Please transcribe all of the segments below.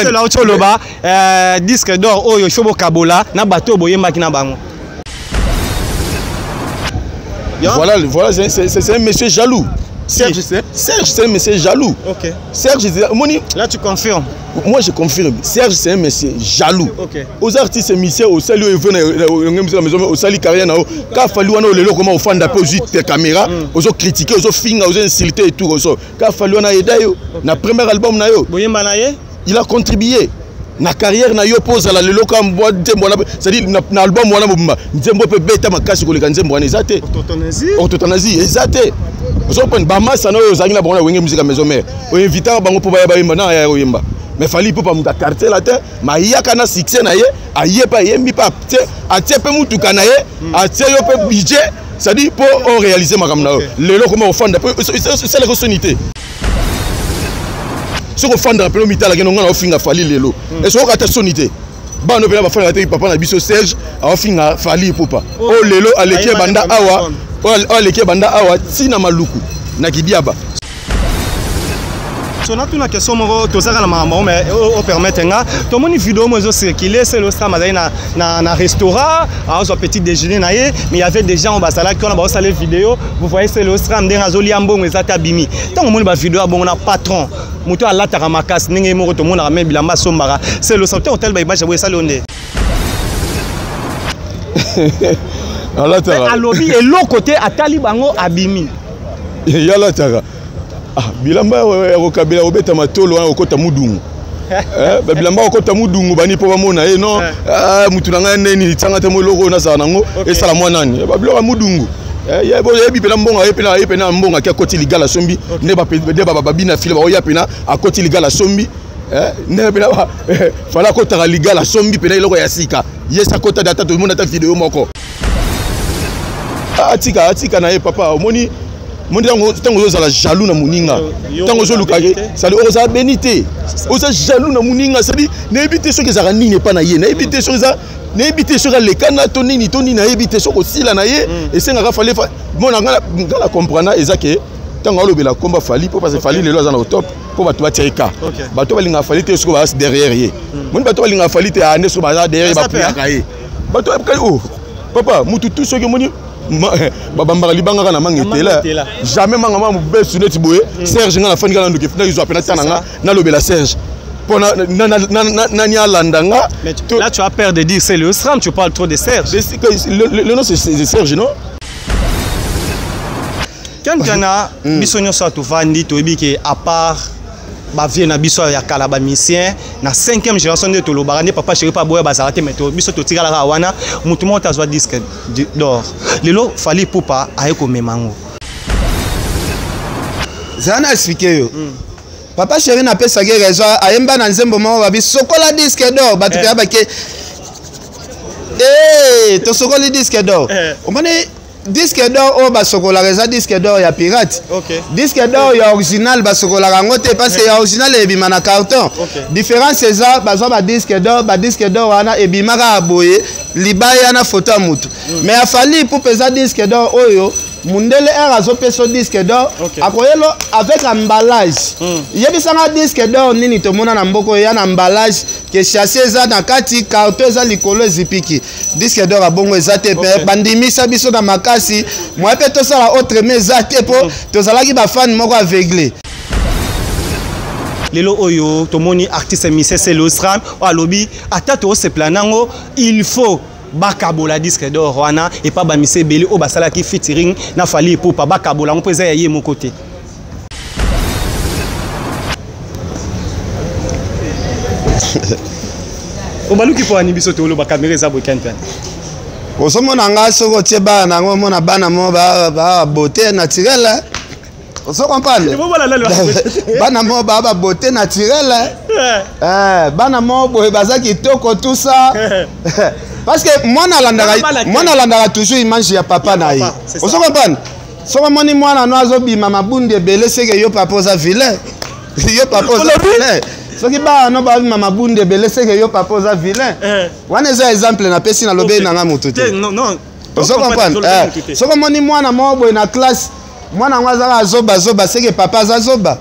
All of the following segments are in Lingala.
C'est là où tu le disque d'or Oyo Shobo Kabola na bateau boyemba ki na bango. Voilà, c'est un monsieur jaloux. Serge, c'est un monsieur jaloux. Ok. Serge, là tu confirmes. Moi je confirme. Serge, c'est un monsieur jaloux. Ok. Aux artistes musiciens, au salut, au salut carrière, quand fallu on le comment au fan d'appel aux caméras, aux critiquer, aux films, aux insulter et tout. Quand fallu on a aidé na premier album na yo. Boyemba na ye. Il a contribué. Na carrière na yo pose la lelo comme bois nzembo na c'est-à-dire na album wana mobimba nzembo pe beta makasi koleka nzembo wana ezate autotanasie ezate ozo prendre ba massa na yo zangi na bona wenge musique maison mère o inviter bango po ba yemba na ya yemba mais fali po pa muta quartier la te ma yaka na succès na ye aye pa yembi pa atie pe mutu kana ye atie yo pe budget c'est-à-dire pour réaliser makam na yo lelo comment au fond c'est la consonité. Ce qu'on fait dans le pays, on a fait Fali lelo. Et ce qu'on a sonité. Bah nous venons faire la papa na biso Serge, a fait Fali popa. Oh lelo aleke banda awa, aleke banda awa tina maluku na kidiaba. On a une question to saka na mama mais au permettre nga to moni vidéo mo zo circuler c'est le stram na restaurant à un petit déjeuner na ye mais il y avait des gens au basala qui on a ba salé vidéo vous voyez c'est le stram ndenge azoli ambongo ezata bimi tant moni ba vidéo bon na patron moto ala taka makas ndenge mo to mona même bilamba sombara c'est le santé hôtel ba image boye salonde ala taka alobi et l'autre côté atali bango abimi yala taka. Ah, bilamba okabela obeta matolo wana okota mudungu. Bilamba okota mudungu bani po bamona non mutu nanga neni tsanga te moloko na sana ngo esala mwanani. Babiloko mudungu. Yebo yebi pena mbonga yepena mbonga kia koti ligala sombi ne ba babina file ba oya pena akoti ligala sombi. Ne pena fala kota ligala sombi pena iloko ya sika. Yesa kota data to mona ta vidéo moko. Atika na ye papa omoni mon tango za la jaloux na muninga tango zo lukage ça oza benité oza jaloux na muninga ça dit na éviter ce que ça nini pas na ye na éviter ce ça na éviter ce le kana tonini na éviter ce ko sila na ye et c'est nga fallait mon nga la comprendre ezake tango lobela komba fali pour parce que fali le loza na au top pour ba to batirika ba to balinga fali te ce ko ba derrière ye mon ba to balinga fali te ane so ba derrière ba priaka ye ba to oh papa mutu tout ce que moni babamba libanga na mangetela jamais mangama besu neti boye Serge ngana fani ngana nduke fina izo apena tananga na lobela Serge pona na nya landanga. Là tu as peur de dire c'est le SRAM, tu parles trop de Serge. Le nom c'est Serge non. Quand kana bisonyo sa to vandi to ebike à part ba vie na biso ya kala ba misien na 5e génération de to lobarande papa chéri pa boya bazala te meto biso to tika la wana mutu mo ta zwa disque d'or lelo fali pupa aye ko memango zana expliquer yo papa chéri na pesa ke raison ayemba na nzembo mo ba biso kola disque d'or ba tuka ba ke to sokola disque d'or o mane disque d'or o basokola reza disque d'or ya pirate. Disque d'or ya original basokola rangote parce que ya original ebima na carton. Différence c'est ça bazwa ba disque d'or wana ebima ka boye libaya na photo mutu. Mais afali pour pesa disque d'or oyo mundele erazo peso disque d'or akoyelo avec emballage. Yebisanga disque d'or nini to mona na mboko ya na emballage ke chasser za na kati carton za likolo zipiki. Disque d'or abongo ezate pe bandimisa biso na makasi moi pe to sala autre mais ezate po to sala ki ba fan moko aveuglé. Lelo oyo tomoni artiste Miss c'est le SRAM alobi atato se planango il faut bakabola disque d'or wana et pas ba Miss Belé o basala ki featuring na fali pour pas bakabola on peut ça yé mon côté. O baluki po ani biso to lo ba caméra za bo kantan. O somo na nga soko tie ba na ngo mona bana mo ba beauté naturelle. On se comprend. Bana mo ba beauté naturelle. Bana mo boye bazaki toko tout ça. Parce que moi na landaka toujours image ya papa na ye. On se comprend. Soko moni mwana no azobima mabunde belé c'est que yo papa za vilain. Yo papa za vilain. Soki ba no ba mama bunde belé c'est que yo papa za vilain. Wana za exemple na pesi na lobe na nga mutu te. Non. On se comprend. Soko moni mwana mo boye na classe mwana ngwaza zoba c'est que papa za zoba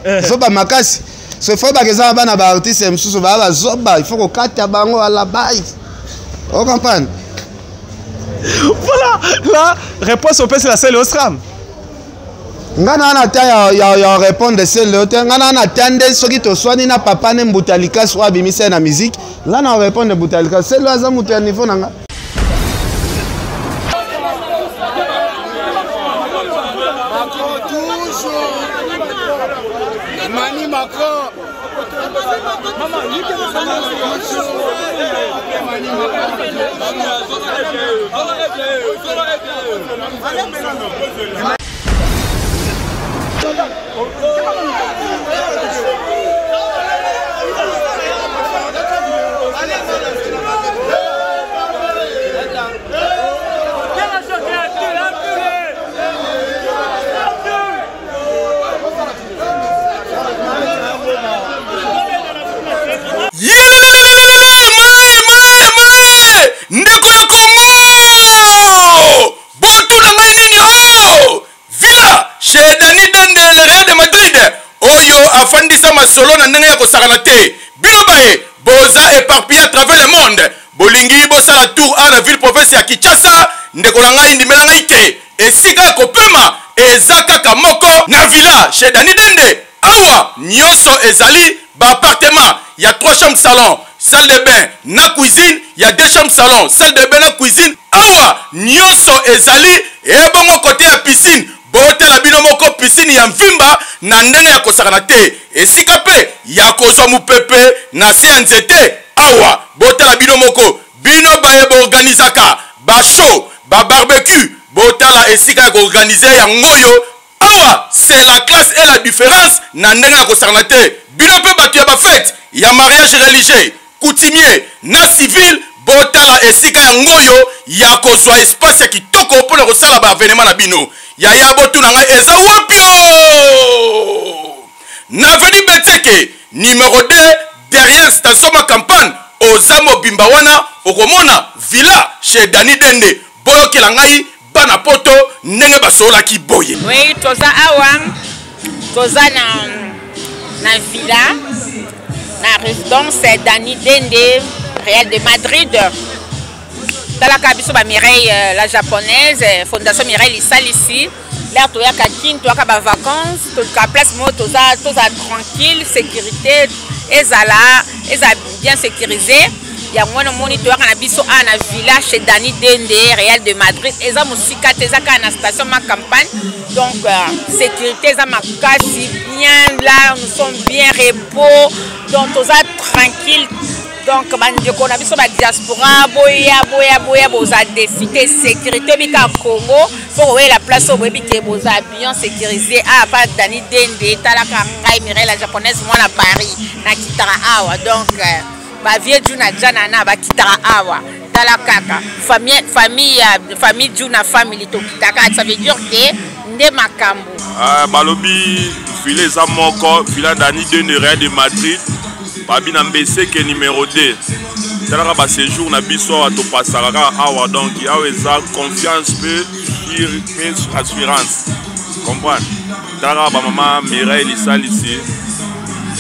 makasi ce faut pas que ça va na artiste msusu ba zoba il faut ko kata bango à la base. On comprend? Voilà, la réponse au PS c'est la seule Ostram. Ngana na ta ya répondre c'est le temps ngana na tande soki to swani na papa ne Mbutalika soit bimisa na musique là na répondre Mbutalika c'est le aza mutu ya niveau nanga. Mani Macron. ndeko ya Congo botu na ngai nini o Villa chez Dani Dende le Real de Madrid oyo afandisa masolo na ndenge ya kosakana te bino baye boza éparpillé à travers le monde bolingi bosala tour à la ville province ya Kinshasa ndeko na ngai ndimela ngai te esika ya kopema eza kaka moko na Villa chez Dani Dende awa nyonso ezali ba appartement il y a 3 chambres salon salle de bain na cuisine il y a 2 chambres salon salle de bain na cuisine awa nyonso ezali e bongo côté ya piscine botela bino moko piscine ya mvimba na ndenge ya kosakana te esika pe ya kozwa mupepe na se ya nzete awa botela bino moko bino baye boorganizaka ba show ba barbecue botala esika ya koorganize yango yo awa c'est la classe et la différence na ndenge ya kosakana te bino pe bato ya bafete ya mariage religieux coutumier na civil botala esika ya ngoyo ya kozwa espace ya kitoko mpona kosala bavenema na bino yaya botu na ngai eza wapio na veni Beteke numéro 2 derrière station ma campagne oza mobimba wana okomona Villa chez Dani Dende boyokela ngai bana poto ndenge basolaki boye. Oui, toza awa toza na Villa na résidence Dani Dende Real de Madrid. Talaka biso ba Mireille la japonaise fondation Mireille Lissal ici. Là toya ka kin toya ba vacances to ka place mo toza tranquille sécurité ezala bien sécurisé. Ya mwana moni toya na biso na Villa chez Dani Dende Real de Madrid eza musika teza ka na station ma campagne donc sécurité eza makasi bien là nous sommes bien repos donc toza tranquille donc bandeko na biso ba diaspora boya boza décité sécurité bika Congo pour la place au bébé boza bien sécurisé pas Dani Dende talaka ngai Mireille la japonaise moi na Paris na kitara awa donc ba vie Juna jana na ba kitara awa tala kaka famille Juna family to kitaka ça veut dire que nde makambo balobi Villa eza moko Villa Dani Dende Real de Madrid babi na mbese ke numéro 2 talaka ba séjour na biso ato pasaka awa donc awa eza confiance peu assurance comprendre talaka ba mama Mireille Lissal ici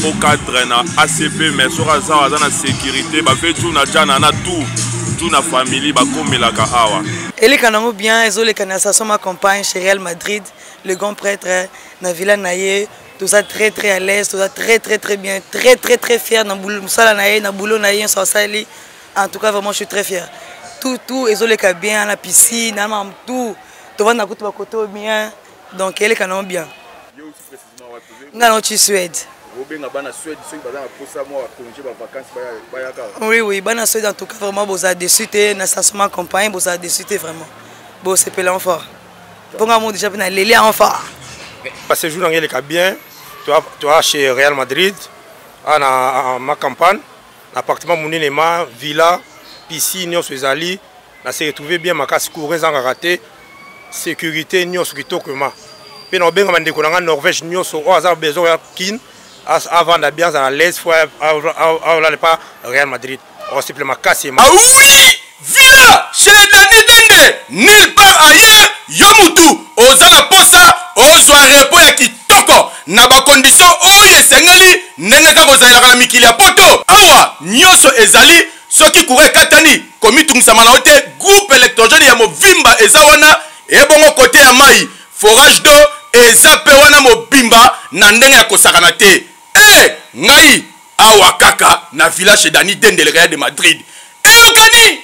au cadre na ACP mais sur aza na sécurité ba fait tout na jana na tout na famille ba komelaka awa eleka nango bien ezoleka na station ma campagne chez Real Madrid le grand prêtre na Villa naye tout ça très à l'aise tout ça très bien très fier na boulot musala naye na boulot naye so sali en tout cas vraiment je suis très fier tout ezoleka bien la piscine na tout to vanda kutu ba koto bien donc eleka nango bien ngana tu Suède. Oui, bana Suède en tout cas vraiment vous a déçu na station campagne vous a déçu vraiment. Bon c'est pelant fort. Pour moi déjà na lélé en fort. Parce que jour ngeli ka bien. Toi chez Real Madrid à ma campagne, appartement moninema, villa, piscine nyos ezali, na se retrouver bien makasi courir en raté, sécurité nyos kitokema. Pe no benga mandeko na Norvège nyos o azar besoin ya kin avant d'ambiance à l'aise fois là pas Real Madrid. On simplement cassé. Ah oui, Villa chez Dani Dende, nulle part ailleurs, yomutu ozala posa ozwa repo ya kitoko na bakondition oyo esengeli ndenge kaka kozalelaka na mikili ya poto. Awa nyonso ezali soki courant ekatani komitungisama na ote groupe électrogène ya movimba eza wana ebongo kote ya mai forage d'eau eza pe wana mobimba na ndenge ya kosakana te. Ngai awa kaka na village Dani Dende le Real de Madrid. Eyokani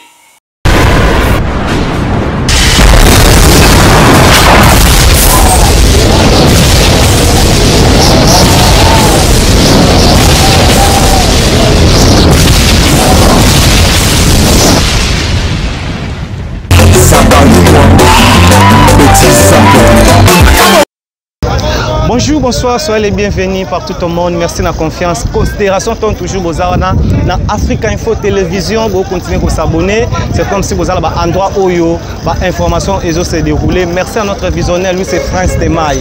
Bonjour, bonsoir, soyez les bienvenus partout au monde. Merci de la confiance. Considération tombe toujours aux Arana. Dans Africa Info Télévision, vous continuez à s'abonner. C'est comme si vous avez un endroit où l'information se dérouler. Merci à notre visionnaire, lui c'est France Temaï.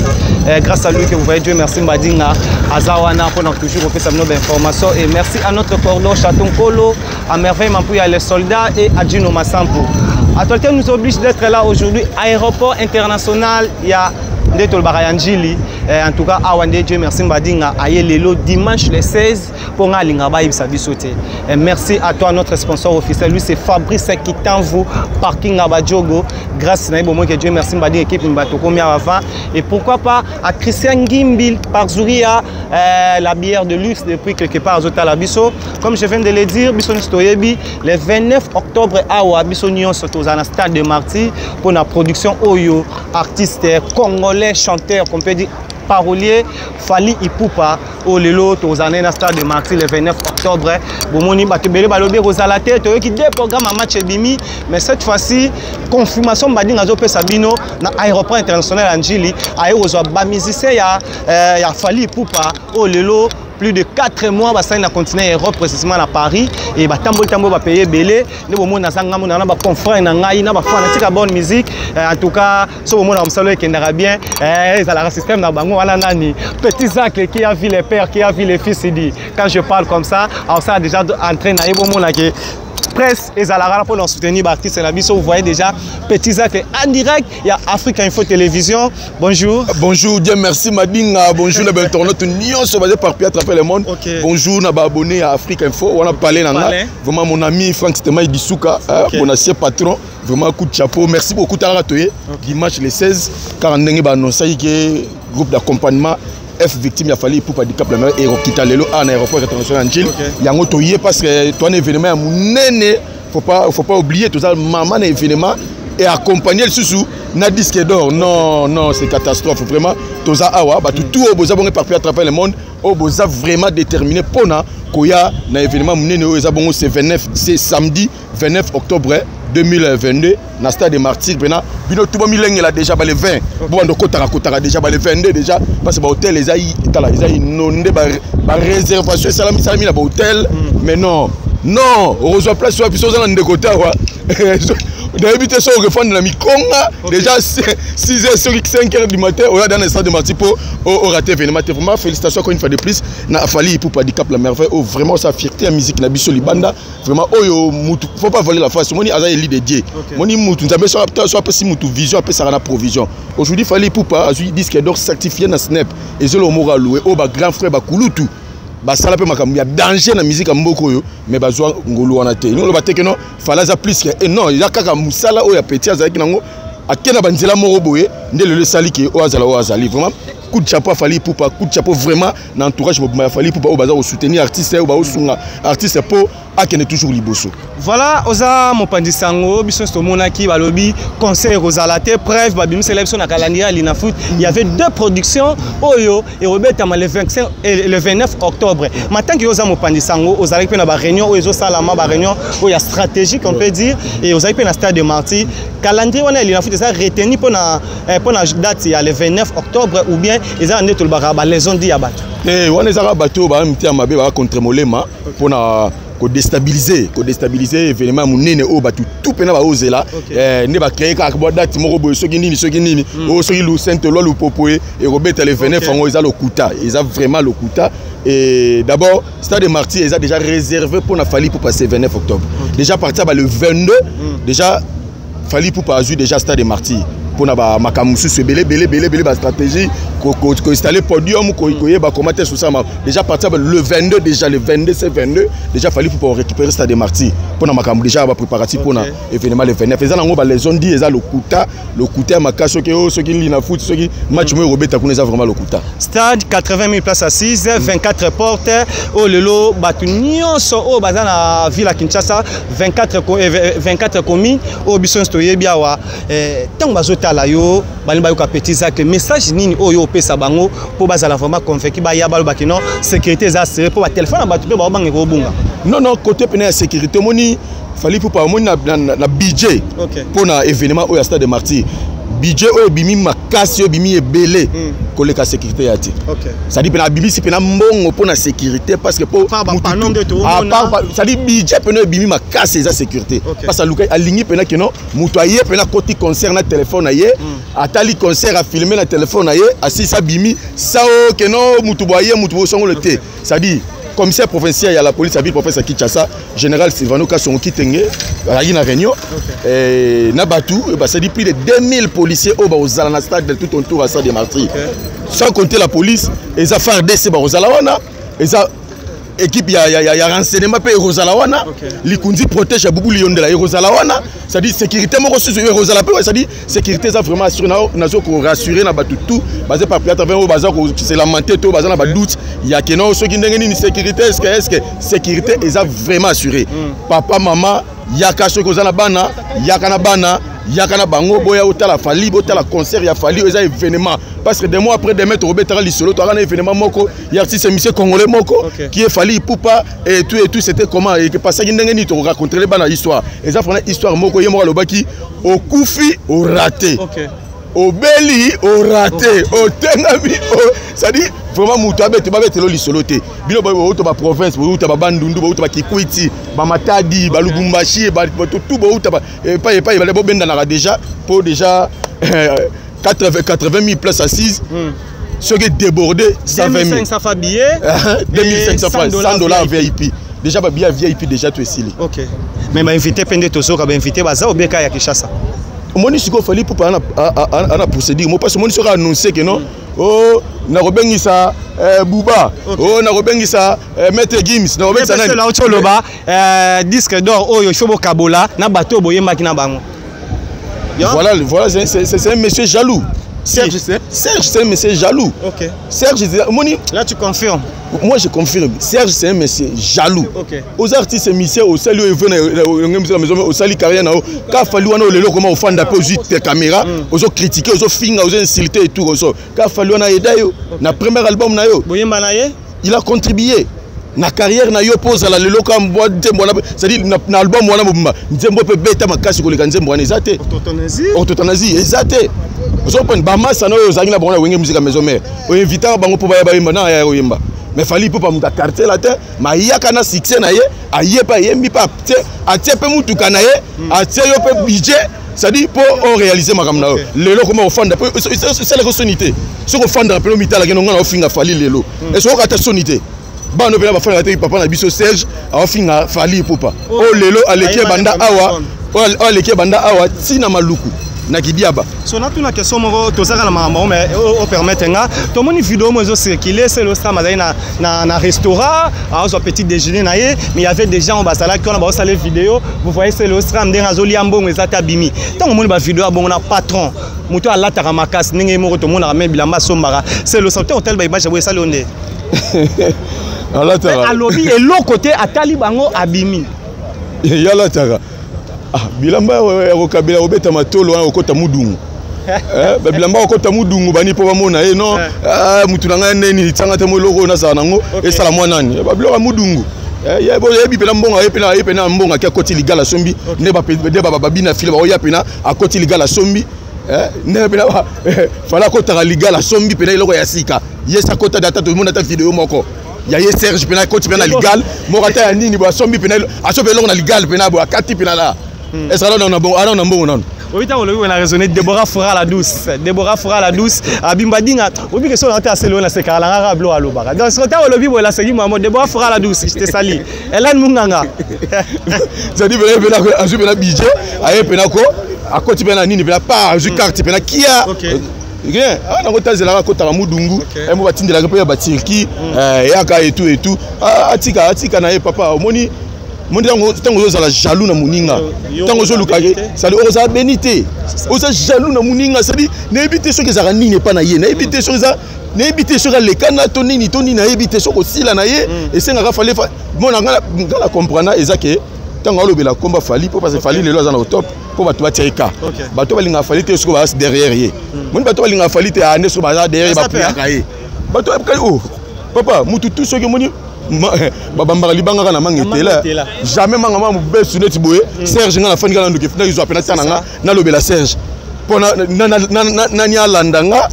Grâce à lui que vous voyez Dieu, merci Mbadinga Azawana pour toujours faire sa nouvelle information. Et merci à notre cordon Chaton Kolo, à merveille Mampouya les soldats et à Djino Massampo. Actualité nous oblige d'être là aujourd'hui. Aéroport international, il y a en tout cas, Dieu merci Mbadinga Ayelelo dimanche le 16 pour merci à toi notre sponsor officiel, lui c'est Fabrice qui t'envoie parking à Badjogo. Grâce à Dieu merci Mbadinga équipe Mbatoko avant et pourquoi pas à Christian Gimbil par Zouria la bière de luxe depuis quelque part à la Bisso. Comme je viens de le dire, Bisso Nistoyebi le 29 octobre à Bisso Nyon surtout dans le stade de Marty pour la production Oyo artiste congolais chanteur qu'on peut dire parolier Fally Ipupa au lelo tozane na stade de Marty le 29 octobre bomoni batebele balobi rozala te to qui deux programmes à match bimi mais cette fois-ci confirmation Mbadinga zo pesa bino na aéroport international Anjili ayo zo ba musicien ya Fally Ipupa au lelo plus de 4 mois basali na continent Europe précisément à Paris et batambo ba payer belé ne bomo na sanga mo na ba confrère na ngai na ba fanatique bonne musique en tout cas so bomo na msalo ekendara bien ça la système na bango wana nani petit Zach qui a vu les pères qui a vu les fils il dit quand je parle comme ça alors ça a déjà entraîné na bomo na que presse et Zalara pour nous soutenir l'artiste la biso vous voyez déjà petit Zach en direct il y a Africa Info Télévision. Bonjour. Bonjour, Dieu merci Madinga. Bonjour les internautes Nyon se basé par Pierre Trapper le monde. Bonjour na abonné à Africa Info. On a parlé nanga. Vraiment mon ami Franck Stemaï Dissouka, mon ancien patron. Vraiment coup de chapeau. Merci beaucoup Tara Toye. Dimanche le 16 quand on a annoncé que groupe d'accompagnement F victime, il a fallu pour pas dire la mer et quitter le en aéroport international Angil. Il y a un autre parce que toi un événement à mon néné, faut pas oublier tout ça maman un événement et accompagner le sous na disque d'or. Non, c'est catastrophe vraiment. Tout ça awa bah tout au besoin par à travers le monde au besoin vraiment déterminé pour na koya na événement mon néné c'est samedi 29 octobre 2022 na stade de Martyrs bena bino tout milenge là déjà le 20 bon donc kotara déjà le 22 déjà parce que ba hôtel les aïe inondé ba réservation salami na ba hôtel mais non on reçoit place sur piso za ndeko tawa d'habiter sur le fond de la Mikonga déjà 6h sur 5h du matin on est dans le stade de Martyrs pour rater événement vraiment félicitations encore une fois de plus na Fally Ipupa di Cap la merveille vraiment sa fierté en musique na biso libanda vraiment oyo mutu faut pas voler la face moni aza eli dédié moni mutu nzambe so pas si mutu vision après ça na provision aujourd'hui Fally Ipupa azui disque d'or certifié na Snap et zelo mora loué au ba grand frère ba kulutu ba sala pe makambo ya danger na musique ya mboko yo mais bazwa ngolo wana te nous le bateke non fala za plus que non ya kaka musala o ya petit azaki nango akena banzela moko boye ndele le sali ki o azali vraiment coup de chapeau Fally Ipupa coup de chapeau vraiment na entourage mobima Fally Ipupa o baza soutenir artiste o ba osunga artiste po akene toujours liboso. Voilà, oza mopandisango biso stomonaki balobi conseil rosalate preuve babimi sélection na calendrier Lina Foot. Il y avait deux productions oyo et Robert le 25 et le 29 octobre. Maintenant que oza mopandisango ozali pe na ba réunion oyo salama ba réunion oyo stratégique on peut dire et ozali pe na stade de Marty calendrier wana Lina Foot ça retenu pour na date il y a le 29 octobre ou bien ils ont andi tout le baraba les ont dit à bateau. Wana ezaka bateau ba mti amabe ba contre molema pour na ko déstabiliser événement munene o batu tout pena ba ozela ne ba créer ka bo date moko boy soki nini o soki lu sainte loi lu popoé et Robert le 29 fango ils a le kuta ils a vraiment le kuta et d'abord stade de Martyrs ils a déjà réservé pour na Fally pour passer 29 octobre déjà partir le 22 déjà Fally pour pas déjà stade de Martyrs pour na ba makamusu se belé ba stratégie ko installer podium ko ba commenter sur ça déjà partir le 22 déjà le 22 c'est 22 déjà fallu pour récupérer Stade des Martyrs pour na makamu déjà ba préparatif pour na événement le 29 faisant ngo ba les zones dit eza le kuta makaso ke o soki lina foot soki match mo robeta kuna eza vraiment le kuta stade 80 000 places assises 24 portes au lelo batu nyonso o bazana ville à Kinshasa 24 communes au bison stoyebia wa tant bazotala yo bali bayoka petit sac message nini oyo pesa bango po bazala vraiment convaincu ba ya balo bakino sécurité za serré po ba téléphone na batu pe ba bangi ko bunga non côté pena sécurité moni fallait pour pas moni na budget pour na événement au Stade des Martyrs budget oyo bimi makasi oyo bimi ebele koleka sécurité yati ça dit pena bimi si pena mbongo pour na sécurité parce que pour ça dit budget pena bimi makasi za sécurité parce que luka alingi pena que non muto aye pena côté concert na téléphone aye atali concert a filmer na téléphone aye asi ça bimi ça o que non muto boye muto songo le té ça dit commissaire provincial il y a la police à ville professeur Kinshasa général Sylvano Kasongo Kitenge à la réunion et Nabatu ça dit plus de 2000 policiers au Zalana stade de tout autour à Stade des Martyrs sans compter la police et ça faire DC Barozalawana et ça équipe il y a renseignement pe Rosalawana likundi protège beaucoup lion de la Rosalawana ça dit sécurité mo reçu Rosalawana ça dit sécurité ça vraiment assurer nazo ko rassurer na batu tout basé par piètre au bazar c'est lamenté tout bazar na ba doute il y a que non ceux qui ndenge ni sécurité est-ce que sécurité est vraiment assuré papa maman yaka ceux kozana bana yaka na bana yakana bango boya otala fali botala concert ya fali eza événement parce que des mois après des mètres robetara lisolo to ana événement moko ya artiste monsieur congolais moko qui est fali poupa et tout c'était comment et que passer ndenge ni to raconter les bana histoire eza fana histoire moko yemo lobaki au kufi au raté au beli au raté au tenami ça dit vraiment mutu abete babetelo lisolo te bino ba to ba province ba uta ba bandundu ba uta ba kikwiti ba matadi ba lubumbashi ba tout ba uta ba pas ba bo benda na déjà pour déjà 80 000 places assises ce qui est débordé 120 000 500 francs billets 2500 francs $100 VIP déjà ba billet VIP déjà tout est scellé OK mais m'a invité pende tozo ka ba invité baza obeka ya Kinshasa moni siko fali pour ana procédure moi parce que moni sera annoncé que non oh na robengisa Bouba oh na robengisa Maître Gims na robengisa nani la otoloba disque d'or oyo shobo kabola na bato boyemba kina bango voilà c'est un monsieur jaloux Serge c'est un monsieur jaloux OK Serge moni là tu confirmes moi je confirme Serge c'est un monsieur jaloux aux artistes musiciens au salut la maison au salut carrière nao ka fallu wana lelo comment au fanda po juste caméra ozo critiquer ozo finga ozo insulter et tout ozo ka fallu wana edayo na premier album na yo boyemba na ye il a contribué na carrière na yo pose la lelo ka mbo ntembo c'est à dire na album wana mbumba ntembo pe beta makasi koleka ntembo wana ezate autotanasie ezate ozo pon ba massa na yo zangi na bona wenge musique maison mère o inviter bango po ba yemba na ya yemba mais fallait pas muta quartier la terre ma yaka na succès na ye aye pa yembi pa atie pe mutu kana ye atie yo pe budget ça dit pour réaliser ma kamna lelo comment ofanda c'est la sonité ce qu'on fanda pe mitala ke ngana ofinga fali lelo et ce ko ta sonité ba no pe ba fanda te papa na biso Serge ofinga fali popa o lelo aleke banda awa o aleke banda awa tina maluku na kidiaba so na tuna question moko tozaka na mama mais o permettre nga to moni vidéo mo zo circuler c'est le star mazali na restaurant a zo petit déjeuner na ye mais il y avait des gens au basala qui on a ba salé vidéo vous voyez c'est le star ndenga azoli ambongo ezata bimi tant moni ba vidéo bongo na patron moto alata ka makasi ndenge moko to mona même bilamba sombara c'est le santé hôtel ba image bo esali onde alata alobi et l'autre côté atali bango abimi yala tara bilamba okabela obeta matolo wana okota mudungu bilamba okota mudungu bani po bamona non mutu nanga neni tsanga te moloko na sa nango esala mwanani babilo mudungu yebo yebi pena mbonga yepena mbonga kia koti ligala sombi ne ba babina file ba oya pena akoti ligala sombi ne pena fala kota ligala sombi pena iloko ya sika yesa kota data to mona ta vidéo moko ya ye Serge pena koti pena ligal morata ya nini ba sombi pena aso pena na ligal pena bo akati pena la est-ce que on a bon alors on a bon non oui tant on a raisonné Déborah Fora la douce abimba dinga obi que so na ta selo na se kala ngara blo alobaka donc ce temps on lobi bo la segi maman Déborah Fora la douce je te sali Hélène Munganga ça dit pena azu pena budget aye pena ko akoti pena nini pena pa je carte pena kia rien na kota zela kota mudungu emo batindela ko ya batirki yaka et tout atika na ye papa omoni Mondi tango za la jaloux na muninga tango zo lukage ça le oza benité oza jaloux na muninga ça dit n'ébiter ce que ça nini pas na ye n'ébiter ce que ça n'ébiter ce que les kana tonini na ébiter ce que sila na ye et c'est nga fallait mon ngala comprendre ezake tango lobela komba fali pour parce que fali les lois au top pour bato batirika bato balinga fali te ce que va derrière ye mon bato balinga fali te ane ce que derrière ba priaka ye bato oh papa mutu tout ce que moni babambaka libanga na mangetela jamais manga mamu besu neti boye Serge nga na fani kana nduke fina izwa penalty nanga na lobela Serge pona nani alandanga.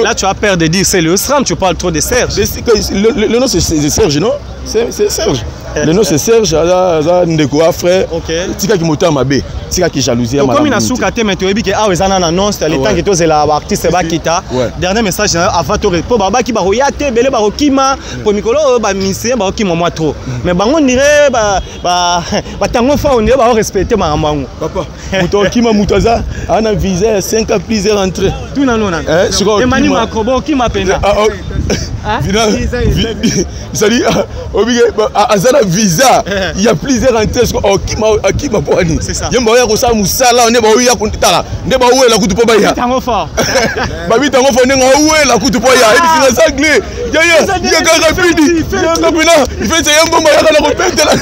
Là tu as peur de dire c'est le SRAM, tu parles trop de Serge. Le nom c'est Serge non? C'est Serge. Le nom c'est Serge, ça ndeko frère. Tika ki mota mabe, tika ki jalousie ma. Comme na souka te meto ebi ke a wezana annonce le temps que to zela artiste ba kita. Dernier message avant to po baba ki ba roya te bele ba rokima po mikolo ba misien ba rokima moi trop. Mais bango ndire ba tango fa on ba respecter ma mangu. Papa, muto kima mutaza ana visa 5 ans plus rentré. Tout na non na. Emmanuel Macrobo ki m'appelle. Ça dit azana visa il y a plusieurs entrées qui m'a poani yemba ya ko sa musala on ba ya kuntala ne ba uela kutu po ba ya tango fort ba bi tango fort ne nga uela kutu po ya et puis na sanglé ya ka rapide ya ka pina il fait c'est yemba ya ka ko pentela.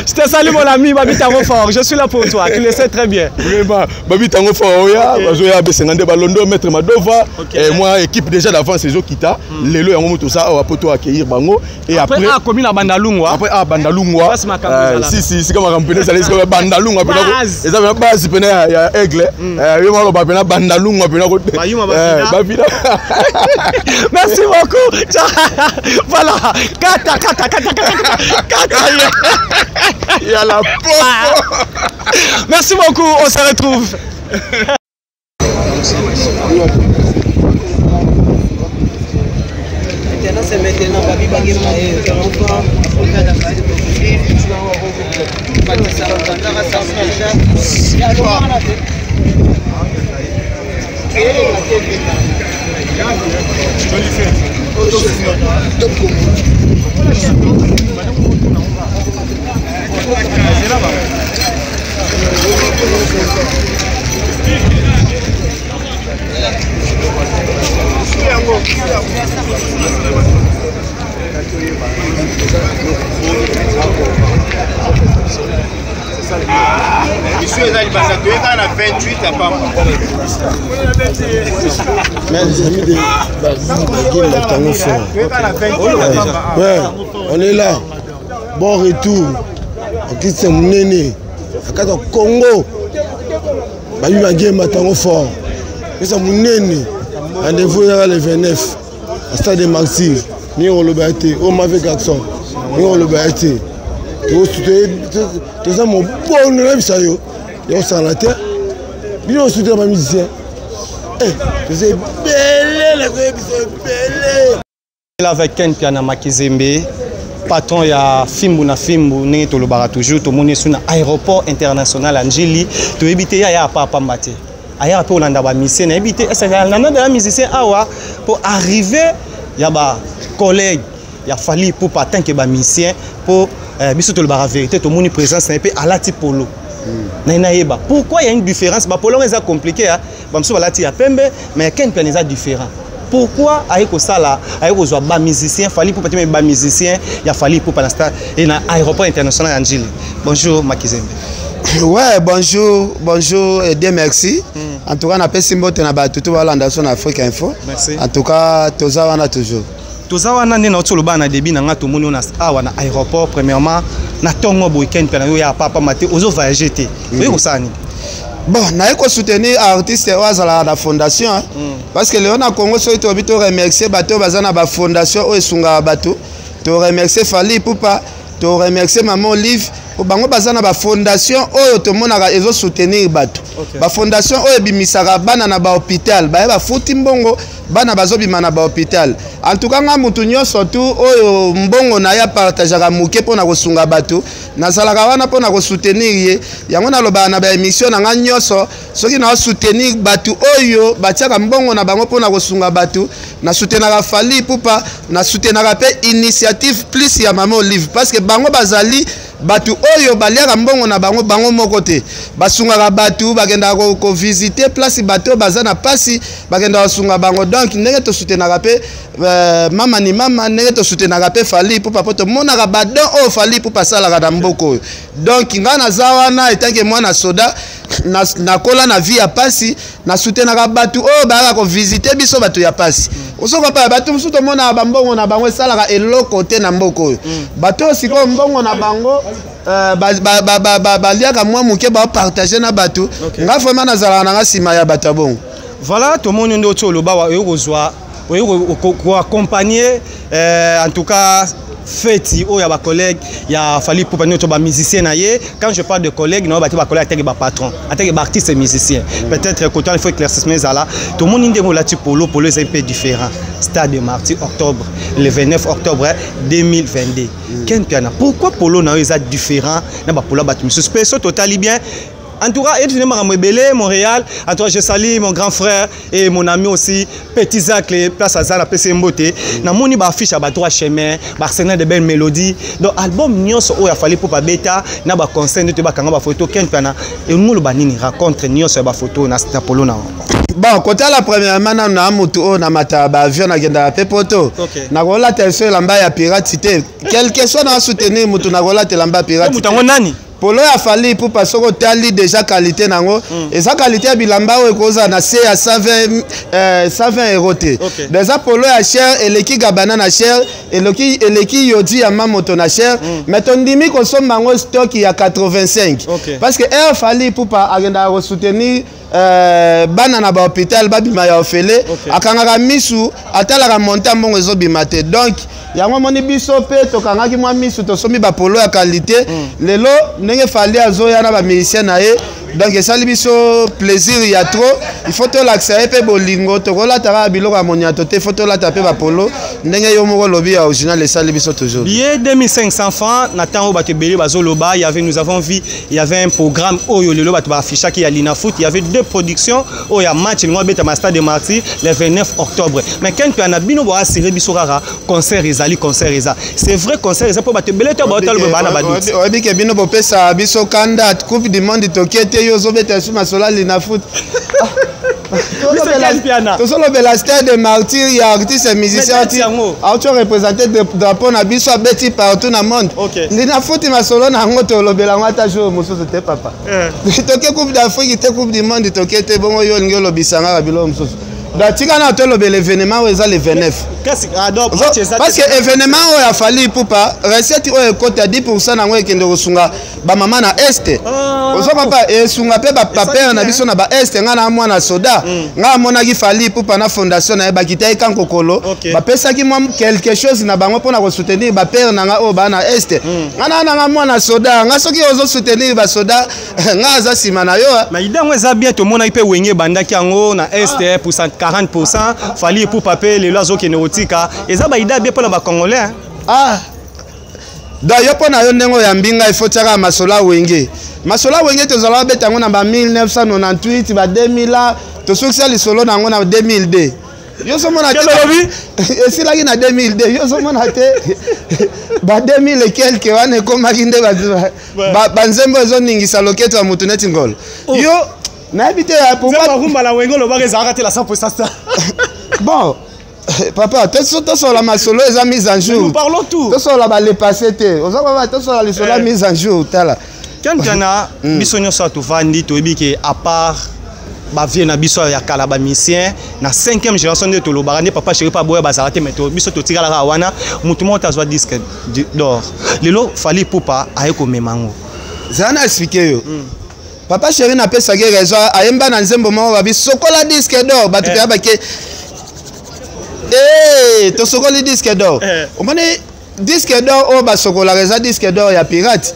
Je te salue mon ami Babi Tango Fort, je suis là pour toi, tu le sais très bien. Vraiment, Babi Tango Fort, Bazoya Besengande Balondo, Maître Madova, et moi, équipe déjà d'avant, c'est Zokita, Lelo et Momo tout ça, on va pour toi accueillir Bango. Et après, comme il a Bandalungwa. Après, Bandalungwa. Si, comme on peut dire, c'est Bandalungwa. Et ça, base, il y a Aigle, il y a Bandalungwa. Merci beaucoup. Voilà, Kata. Il y a la porte. Merci beaucoup, on se retrouve. C'est maintenant on est là. Bon retour. Qui c'est mon aîné? Au Congo. Babi Bagé Tango Fort. C'est mon aîné. Rendez-vous le 29. À Stade de Maxi. Ni on le bâti. On m'avait garçon. Ni on le bâti. Tout ça mon bon nom ça yo. Yo sans la terre. Bien on soutient ma musicien. C'est belle la belle. Là avec Ken Piana Makizembe. Patron ya Fimbu na Fimbu ne to lobara toujours to moni sur aéroport international Angeli to éviter ya papa mate aya pe olanda ba mission éviter ça na na musicien awa pour arriver ya ba collègue ya fali pour pas tant que ba mission pour biso to lobara vérité to moni présence un peu à la tipolo na yeba pourquoi il y a une différence ba polo est compliqué ba mso balati ya pembe mais Ken Piana est différent. Pourquoi aïko sala aïko zo ba musicien fali pour peut-être ba musicien il a fallu pour passer et na aéroport international Angeli. Bonjour Makizembe. Ouais, bonjour et bien merci. En tout cas, on a pas simbote na ba tout Walanda son Afrique Info. Merci. En tout cas, toza wana toujours. Toza wana ne na tsoloba na début na ngato moni na awa na aéroport premièrement na tongo weekend pena yo ya papa maté ozo voyager té. Oui ko sani. Bon, na eko soutenir artiste à la fondation parce que Léon a Congo so to bito remercier bato bazana ba fondation o esunga bato to remercier Fali Poupa to remercier maman Olive o bango bazana ba fondation o to monaka ezo soutenir bato ba fondation o ebimisaka bana na ba hôpital ba futi mbongo bana bazobima na hôpital. En tout cas nga mutu nyonso tu oyo mbongo na ya partageaka muke pona kosunga bato nazalaka wana pona ko soutenir ye yango naloba na ba émission na nga nyonso soki na soutenir bato oyo batiaka mbongo na bango pona kosunga bato na soutenaka Fally Ipupa na soutenaka pe initiative plus ya Mama Olive parce que bango bazali batu oyo baliaka mbongo na bango bango moko te basungaka batu bagenda ko visiter place bato baza na pasi bagenda kosunga bango donc ndenge to soutenaka pe mama ni mama ndenge to soutenaka pe Fally Ipupa poto monaka badon o Fally Ipupa salaka na mboko donc nga naza wana etanke mwana soda na kola na vie ya pasi na soutenaka batu oyo bayaka ko visiter biso batu ya pasi osoko pa batu musu to mona bambongo na bango salaka eloko te na mboko bato siko mbongo na bango baliaka mwa muke ba partager na bato nga vraiment nazala na sima ya bato bongo voilà tout le monde ndo tsholoba wa yozwa ko accompagner en tout cas fête oh ya ba collègue ya Fally Ipupa nyoto ba musicien na ye quand je parle de collègue non ba collègue attaque ba patron attaque ba artiste musicien peut-être côté il faut éclaircissement ça là tout le monde ndemo là tu polo est un peu différent Stade de Martyrs octobre le 29 octobre 2022 Ken Piana pourquoi polo na est différent na ba polo ba monsieur spécial total bien. En tout cas, je suis Montréal. En tout cas, je salue mon grand frère et mon ami aussi, Petit Zach, place à Zala, PC Mbote. Na moni ba affiche à trois chemins, Barcelone de belles mélodies. Donc album Nyos o ya Fally Ipupa beta, na ba concert de ba kanga ba photo Ken Piana et nous le banini raconte Nyos ba photo na Polo na. Bon, côté la première mana na mutu o na mata ba avion na genda pe poto. Na gola tension lamba ya piratité. Quelque soit na soutenir mutu na gola te lamba piratité. Mutango nani? Polo ya Fally Ipupa soko tali déjà qualité nango et sa qualité ya bilamba o koza na C à 120 euros te déjà polo ya cher eleki gabana na cher eleki yodi ya mamoto na cher mais ton dimi consomme mango stock ya 85 parce que Air Fally Ipupa agenda ko soutenir bana na ba hôpital babima ya ofele akangaka misu atalaka monta mbongo ezobima te donc yango moni biso pe tokangaki mwa misu tosomi ba polo ya qualité lelo ndenge Fally azoya na ba musicien na ye donc esali biso plaisir ya trop il faut to l'accès pe bolingo to kola tara biloko amoniato te faut to la taper ba polo ndenge yo moko lobi ya original esali biso toujours billet 2500 francs na temps ba te belé bazoloba il y avait nous avons vu il y avait un programme oyo lelo ba to ba afficha ki ya Lina Foot il y avait deux productions oyo ya match ngo beta ma Stade de Martyrs le 29 octobre mais Ken Piana bino ba assurer biso rara concert ezali concert eza c'est vrai concert eza po ba te belé to ba hotel ba na ba dit obi ke bino bo pesa biso kanda coupe du monde tokete yo zobeta sur masola Lina Foot Tosolo bela Stade de Martyrs ya artiste musicien auto représenté de drapeau na biso abeti partout na monde Lina Foot masolo na ngoto lobela ngata jour mususu te papa toke coupe d'Afrique te coupe du monde tokete bongo yo ngelo bisanga bilo mususu Datika na tolo bel événement où est le 29. Qu'est-ce parce que événement où a Fally Ipupa recette où côté 10% na ngwe kende kosunga ba mama na est. Ozo papa e sunga pe ba papa na biso na ba est nga na mwana soda. Nga mona ki Fally Ipupa na fondation na ba kitai kan kokolo. Ba pesa ki moi quelque chose na bango pona ko soutenir ba père na nga o ba na est. Nga na mwana soda nga soki ozo soutenir ba soda nga za sima na yo. Mais idango eza bien to mona ipe wenge bandaki yango na est pour 40% Fally Ipupa pe les lois qui neurotika et ça ba ida bien pour les congolais ah d'ailleurs pour na yo ndengo ya mbinga il faut tiaka masola wenge to zala betango na ba 1998 ba 2000 là to sukisa li solo nango na 2002 yo so mona te si la na 2002 yo so mona te ba 2000 et quelques wane koma kinde ba nzembo zo ningisa loketo ya mutu neti ngolo yo na habité pour moi rumba la wengo lo ba rezarate la 100% ça bon papa tout sur la masolo est mise en jour nous parlons tout tout sur la ba le passé te oza ba tout sur la mise en jour tala quand kana bisonyo sa to vandi to ebike à part ba vie na biso ya kala ba misien na 5e génération de tolo barane papa chéri pa boya bazarate mais to biso to tigala ka wana mutu mo ta zwa disque d'or lelo Fally Ipupa ayeko memango zana expliquer yo papa chéri na pesa ke raison ayemba na nzembo mo ba bisokola disque d'or ba tukaya ba ke to sokola disque d'or o mane disque d'or o basokolaka eza disque d'or ya pirate.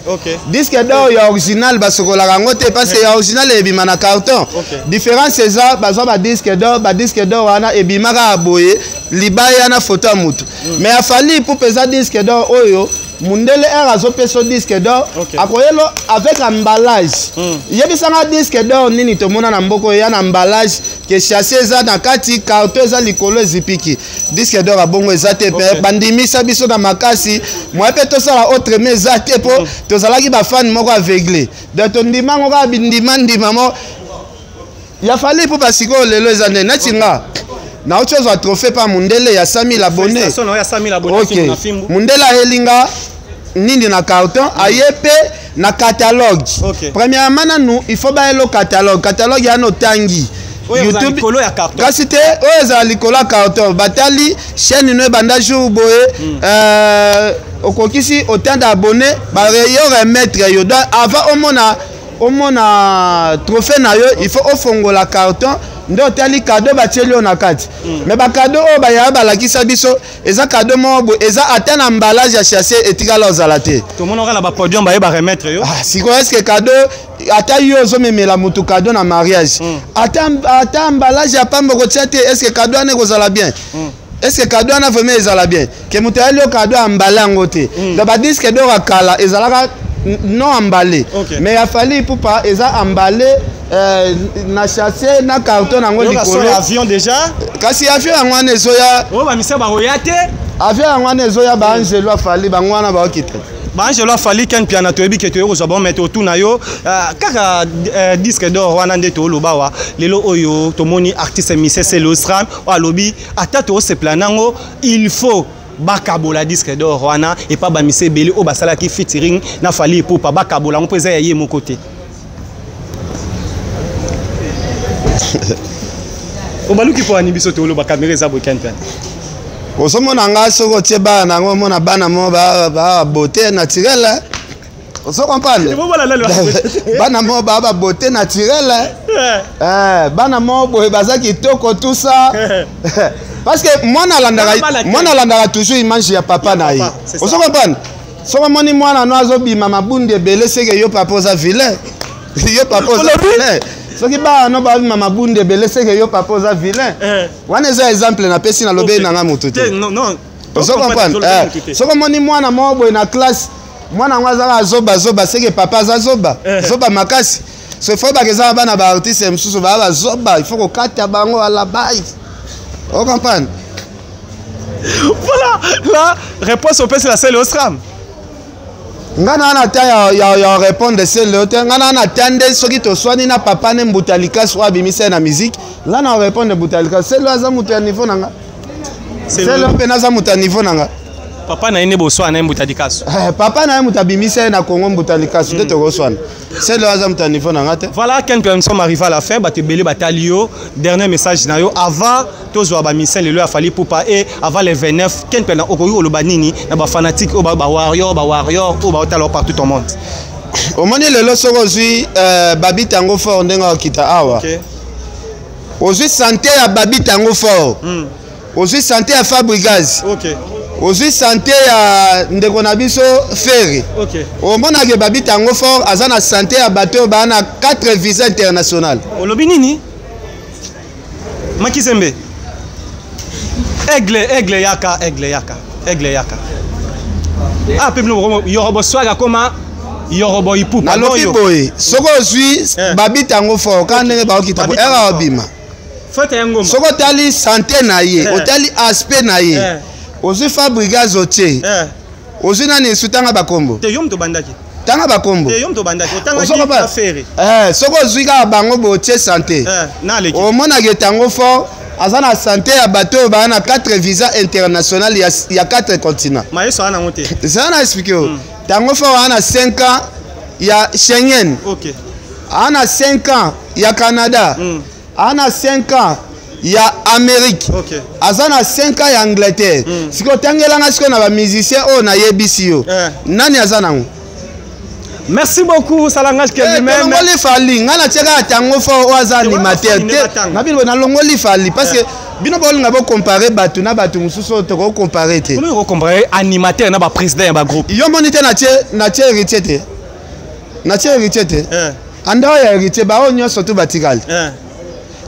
Disque d'or ya original basokolaka yango te parce que ya original ebima na carton. Différence eza bazwa ba disque d'or wana ebimaka aboye libaya na photo ya mutu. Mais afali pour pesa disque d'or oyo Mundele a azopeso disque d'or akoyelo avec emballage. Yebisanga disque d'or nini to mona na mboko ya na emballage ke chassé eza na kati carton eza likolo ezipiki. Disque d'or abongo eza te bandimisa biso na makasi moi pe to sala autre mais eza te po to zalaki ba fan moko aveuglé. Donc to ndima ngo ka ndima mo ya fallait pour basiko lelo eza ne natinga. Na autre chose à trophée par Mundele ya 5000 abonnés. OK. Mundele elinga nini na carton ayepe na catalogue. Premièrement nous il faut ba le catalogue ya no tangi. YouTube ya carton. Kasi te oza likolo carton batali chaîne no banda jour boye okokisi autant d'abonnés ba yo remettre yo avant au mona trophée na yo il faut ofongola carton ndo tali cadeau batieli on akati mais ba cadeau o ba ya ba lakisa biso eza cadeau mo eza atteint emballage ya chassé etikala ozalate to mona ka na ba podium ba remettre yo siko est-ce que cadeau ata yo zo memela mutu cadeau na mariage ata emballage ya pambo ko tiate est-ce que cadeau ane kozala bien est-ce que cadeau ane vraiment ezala bien ke mutu ali o cadeau emballé ngote do ba disque d'or akala ezalaka non emballé mais il a fallu pour pas eza emballé na chassé na carton nango likolo avion déjà kasi avion yango na ezoya o ba misa ba royate avion yango na ezoya ba angelo afali bangwana ba okite ba angelo afali ken piano to ebi ke to zo bon mettre autour na yo kaka disque d'or wana nde to loba wa lelo oyo to moni artiste Mister Celostram o alobi ata to se planango il faut bakabola disque d'or wana et pas ba mise belé o basala ki featuring na fali pour pas bakabola on pesa yé mon côté o balu ki po ani biso to lo ba caméra za bo kenten o somo na nga soko tie ba na ngo mona bana mo ba beauté naturelle o so comprendre bana mo ba beauté naturelle bana mo boye bazaki toko tout ça parce que moi nalandaka toujours image ya papa na ye ozo comprendre soko moni mwana no azobima mabunde ebele seke yo papa oza vilain yo papa oza vilain soki ba no ba bima mabunde ebele seke yo papa oza vilain wana eza exemple na pesi na lobe nanga mutu te ozo comprendre soko moni mwana mo boye na classe mwana ngo azaka zoba seke papa aza zoba makasi so faut ba keza bana ba artiste msusu ba zoba il faut ko kata bango ala bai. On comprend. Voilà, la réponse au PS la Celostram. Ngana na ta ya répondre Celostram. Ngana na tande soki to swani na papa ne mbutalika swa bimisa na musique. Ngana répondre mbutalika Celostram mutu ya niveau nanga. Celostram pena za mutu ya niveau nanga. Papa na ine boswa na mbutalikaso. Papa na mutu bimisa na Congo mbutalikaso de to roswana. C'est le hasard de niveau na ngate. Voilà quand nous sommes arrivés à la fin, ba te belé batalio, dernier message na yo avant tozo ba mission le a fallu pour pas et avant les 29 quand pena okoyo olobanini na ba fanatique o ba warrior o ba talo partout au monde. Au monde le lo soko zui babi tango fort ndenga okita awa. OK. Ozui santé ya babi tango fort. Ozui santé ya Fabrigaz. OK. Ozui santé ya ndeko na biso Ferry. OK. O mona ke babi tango fort azana santé ya bateau bana 4 visas internationales. Olobi nini? Makizembe. Aigle yaka. Ah pemno yorobo swaga koma yorobo ipu na lobi boy. Soko ozui babi tango fort kanenge ba okita bo era obima. Fote ngoma. Soko tali santé na ye, otali aspect na ye. Ozui Fabrigaz otie. Ozui nani sutanga bakombo. Te yom to bandaki. Tanga bakombo. Te yom to bandaki. Otanga ki affaire. Soko ozui ka bango botie santé. Na leki. O mona ke tango fort azana santé ya bateau bana 4 visas internationales ya 4 continents. Maeso ana ngote. Ça na expliquer. Tango fort ana 5 ans ya Schengen. OK. Ana 5 ans ya Canada. Ana 5 ans ya Amérique. OK. Azana 5 ans ya Angleterre. Siko tangelanga siko na ba musicien o na yebisi yo. Nani azana ngo? Merci beaucoup Salangage Kelime. Ngoli fali ngana tsheka tango fo o aza animateur te. Ngabilo na longoli fali parce que bino bolinga bo comparer bato na bato mususu to ko comparer te comment ko comparer animateur na ba président ba groupe yo moni te na tie héritier te na tie héritier te anda ya héritier ba onyo surtout batikali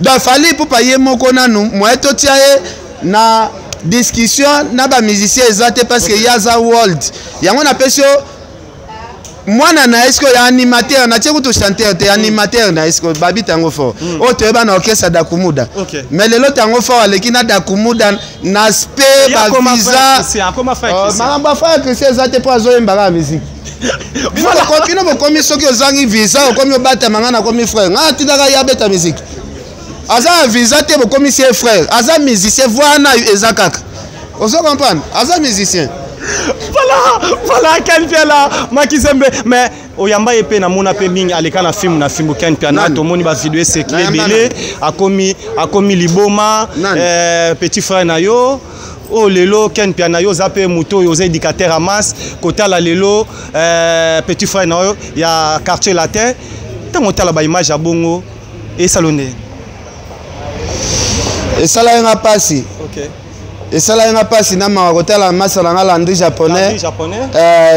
donc fali pour payer moko nanu moi to tia na discussion na ba musicien ezate parce que yaza world yango na pesio mwana na esko ya animateur na tie kutu chanteur te animateur na esko babi tango fort o te ba na orchestre Dakumuda mais lelo tango fort aleki na Dakumuda na spe ba visa comment faire mama fa Christian ezate po azo yembaka musique voilà kopino bo komi soki ozangi visa o komi obata mangana komi frère nga tindaka ya beta musique aza visa te bo komi ses frères aza musicien voilà ezakaka ozo comprendre aza musicien voilà Ken Piala Makizembe mais oyamba epé na mona pe mingi aleka na film Ken Piala to moni ba vidéo c'est clé belé akomi liboma petit frère na yo oh lelo Ken Piala yo zape muto yo éducateur à masse côté la lelo petit frère na yo ya quartier latin tango tala ba image ya bongo et salonné et ça là nga pasi OK. Et ça là nga pasi na makota la masala nga landri japonais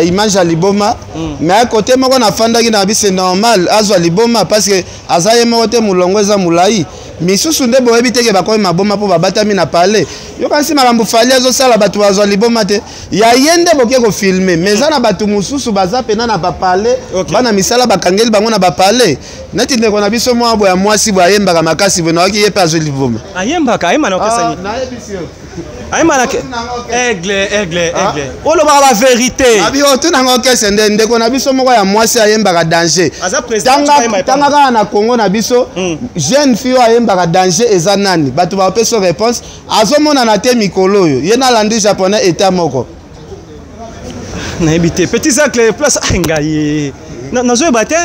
image ya liboma mais à côté moko na fandaki na bi c'est normal azwa liboma parce que azaye moko te mulongo eza mulai misusu nde boyebi teke bakomi maboma po babatami na parler yo kasi makambo fali azosala bato bazwa liboma te ya yende boke ko filmer mais eza na bato mususu baza pena na baparler bana misala bakangeli bango na baparler neti ndeko na biso mwa boya mwasi boya yembaka makasi bono waki yepe azwa liboma ayembaka ayemana okesani na ebisio ayemana aigle olo ba vérité abi otu na ngokese ndeko na biso moko ya mwasi ayembaka danger tanga kaka na Congo na biso jeune fille ayembaka danger eza nani bato bapesa réponse azomona na te mikolo oyo ye na landi japonais état moko na ebité petit sac les place ngai nazoyeba te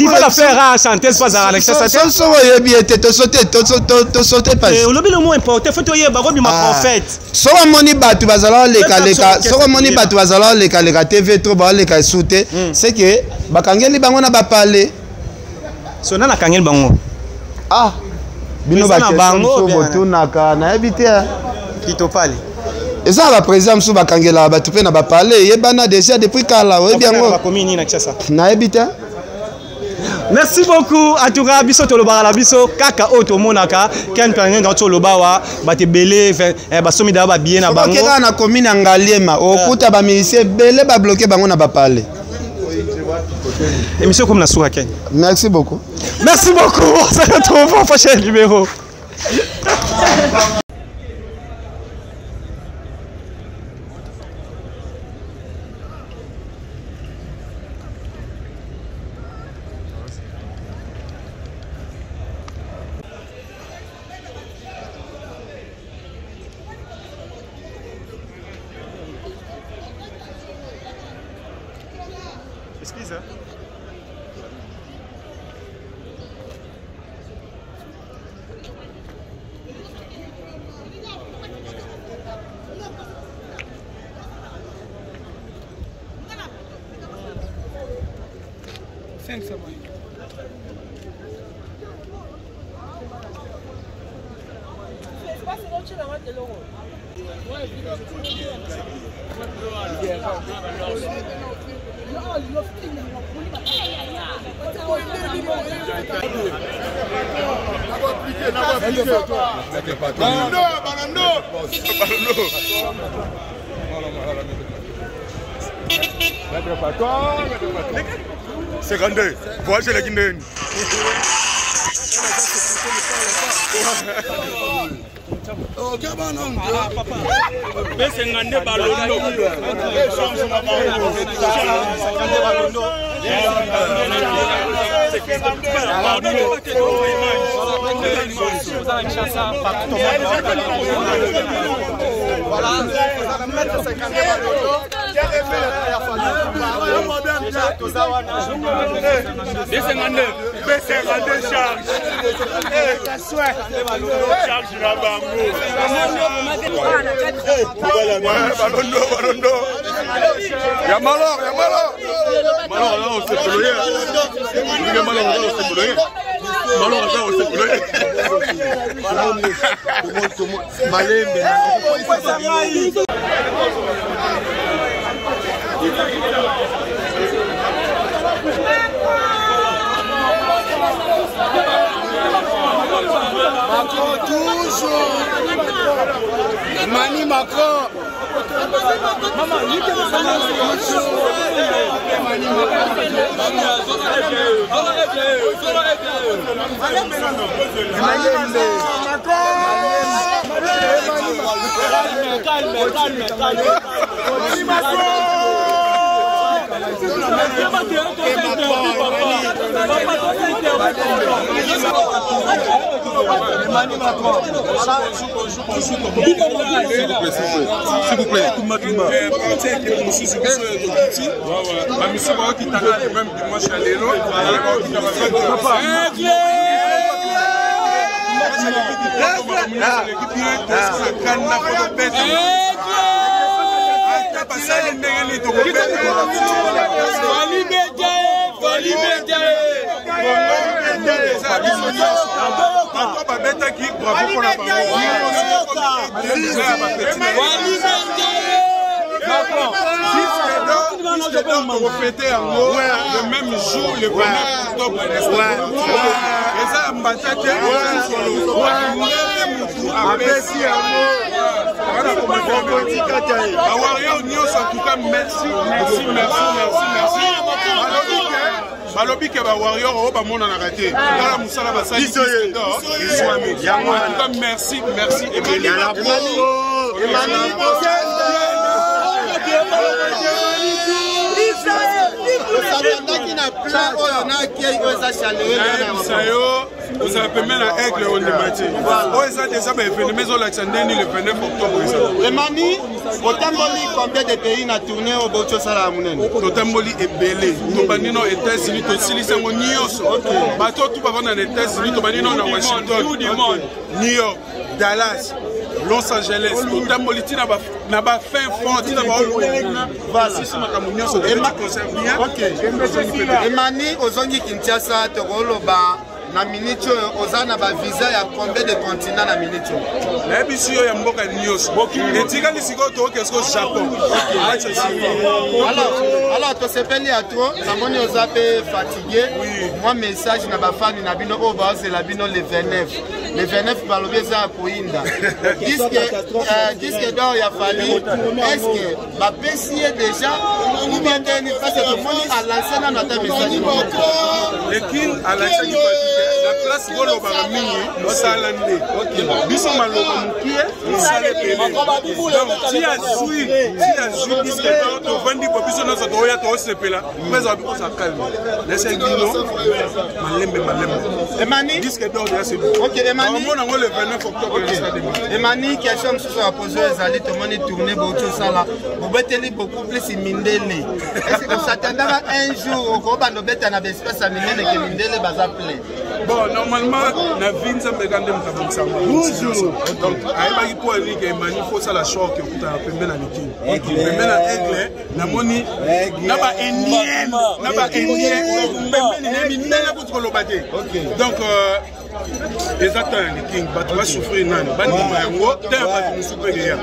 il va la faire à chanter pas à Alexa Saté so yebi ete to sauter pas le lobby le mot important faut to yeba ko bi ma prophète so moni batu bazala leka so moni batu bazala leka TV trop ba leka souté c'est que bakangeli bango na ba parler so na kangeli bango bino ba bango botunaka na ebité kito pale eza ba président msu bakangela batu pe na ba parler yebana déjà depuis kala oyebi yango ba komini na kisa na ebité. Merci beaucoup à tout cas biso toloba la biso kaka oto monaka Ken Piala dans toloba wa bate belé ba somi da ba bien na bango okeka na commune Ngaliema okuta ba ministère belé ba bloquer bango na ba parler émission comme na soura Ken. Merci beaucoup on se retrouve au prochain numéro. Excuse. Thanks so much. C'est grande, voyez la Guinée. Macron toujours. Mani Macron. S'il vous plaît, on fêtait en gros le même jour, le 1er octobre. Et ça, Mbatate, en tout cas, merci. Balobi ke ba warrior o ba mona na raté. Dans la musala ba sali. En tout cas, merci Emmanuel. Vous avez permis la aigle au débattu. Ça déjà événement le 29 octobre. Emani, Otamboli, combien de pays n'a tourné au Bocho Salamounen? Otamboli est belé. Tobanino États-Unis, Tosili, c'est mon Nyos. Bateau tout avant dans les États-Unis, Tobanino dans Washington, New York, Dallas, Los Angeles. Otamboli n'a pas fait fort, n'a pas Emani, Ozongi Kinshasa, Togoloba. Na minute ozana ba visa ya combien de continents na minute na biso ya mboka nyos etika lisiko to kesko Japon alors to sepeli à toi na moni ozape fatigué moi message na ba fan na bino o ba c'est la bino le 29 balobi za koinda disque d'or ya fali est-ce que ba pesier déjà ou bien dernier parce que moni a lancé na notre message le king a lancé la place bolo ba mingi osalande biso maloba mukie osale pele donc ti azui disque d'or to vandi po biso na zo ya to sepela mais abi ko sa calme laisse ngino malembe Emani disque d'or ya c'est OK Emani on a le 29 octobre Emani question sur la pose ezali to moni tourner bocho sala bobeteli beaucoup plus mindele est-ce que ça t'attendra un jour ko ba no beta na espace à minene que mindele baza plein. Bon, normalement, na vie, ça me garde toujours. Donc, aïe, pour aller que Emani faut ça la choc que vous avez payé na liquide. Payé na aigle, na moni, na ba indien, donc exactement les king tu vas souffrir nan bani mango te ba souffrir ya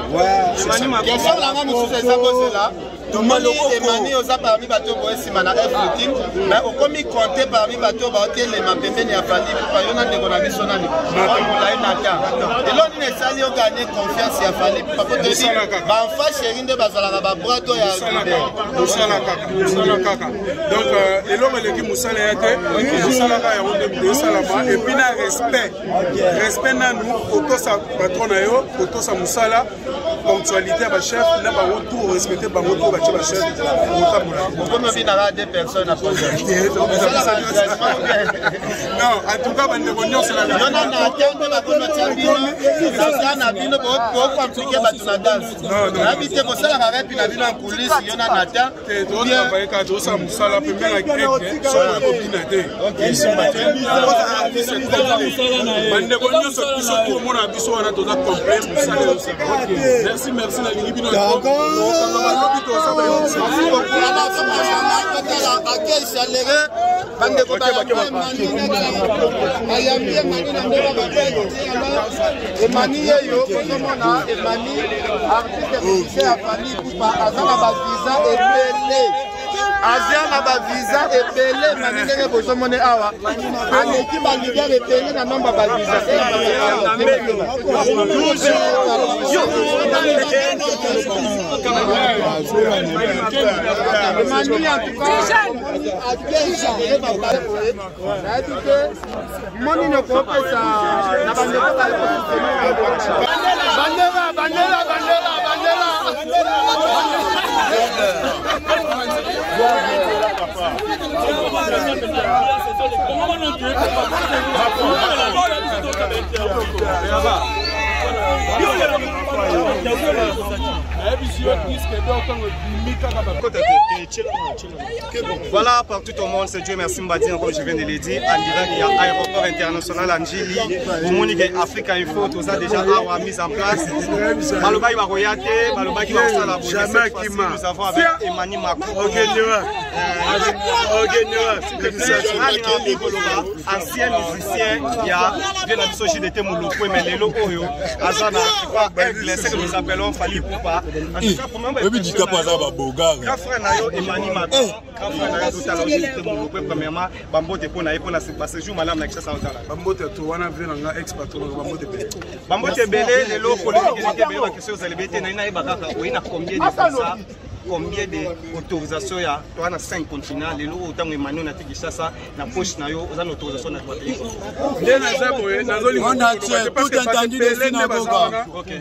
bani ma question la nga musu ça cause là tomoni Emani oza parmi bato boye sima na F14 mais okomi compter parmi bato ba hotel ma pembeni ya fali pa yona ndeko na biso nani ba nata eloni ne sali o gagner confiance ya fali pa poto di ba fa chéri nde bazala ba brato ya musala kaka donc eloma leki musala ya te musala ka ya onde musala ba et puis na respect na nous auto sa patron na yo auto sa musala ponctualité ba chef na ba retour respecter ba retour ba chef comme on dit dans deux personnes à poser non en tout cas bande bonheur c'est la non attends la bonne ça na bino pour compliquer ba tu na danse habité pour ça la rap na bino en coulisses yona nata to travailler ka to sa musala premier la grec so la combinaté OK c'est bande bonheur so biso tout le monde a biso wana to complet musala merci la ligue bino accueil chaleureux bandeko ayambi Emani na ndeko Emani yeyo kozomona Emani artiste musicien ya famille Kupa aza na bavisa ebele Asia na ba visa ebele maningenge bozomone awa aneki ba leader ebele na nomba ba visa Voilà, partout au monde, c'est Dieu merci Mbadine, comme je viens de le dire, en direct, il y a aéroport international Angeli, au Monique Africa Info, tout ça déjà a mise en place. Maloba il va regarder, Maloba qui va faire la boule. Nous avons avec Emani Macron. Ancien musicien, il y a bien la mission JDT Mouloukoué, mais les locaux, Azana, c'est que nous appelons Fali Poupa. En tout cas, pour moi, grand frère Nayo Emani Macron, grand frère Nayo tout à l'heure, JDT Mouloukoué, premièrement, Bambote pour Nayo pour ce jour, madame la Kissa Saotala. Bambote, tu vas venir dans ex-patron, Bambote Belé. Bambote Belé, les locaux, les Belé, la question de l'LBT, Naina et Bakaka, il y a combien de ça? Combien d'autorisations il y a? Tu as 5 continents, les lots autant que Emmanuel n'a dit ça, na poche na yo, aux autorisations na toi. On a tout entendu de synagogue. Ok.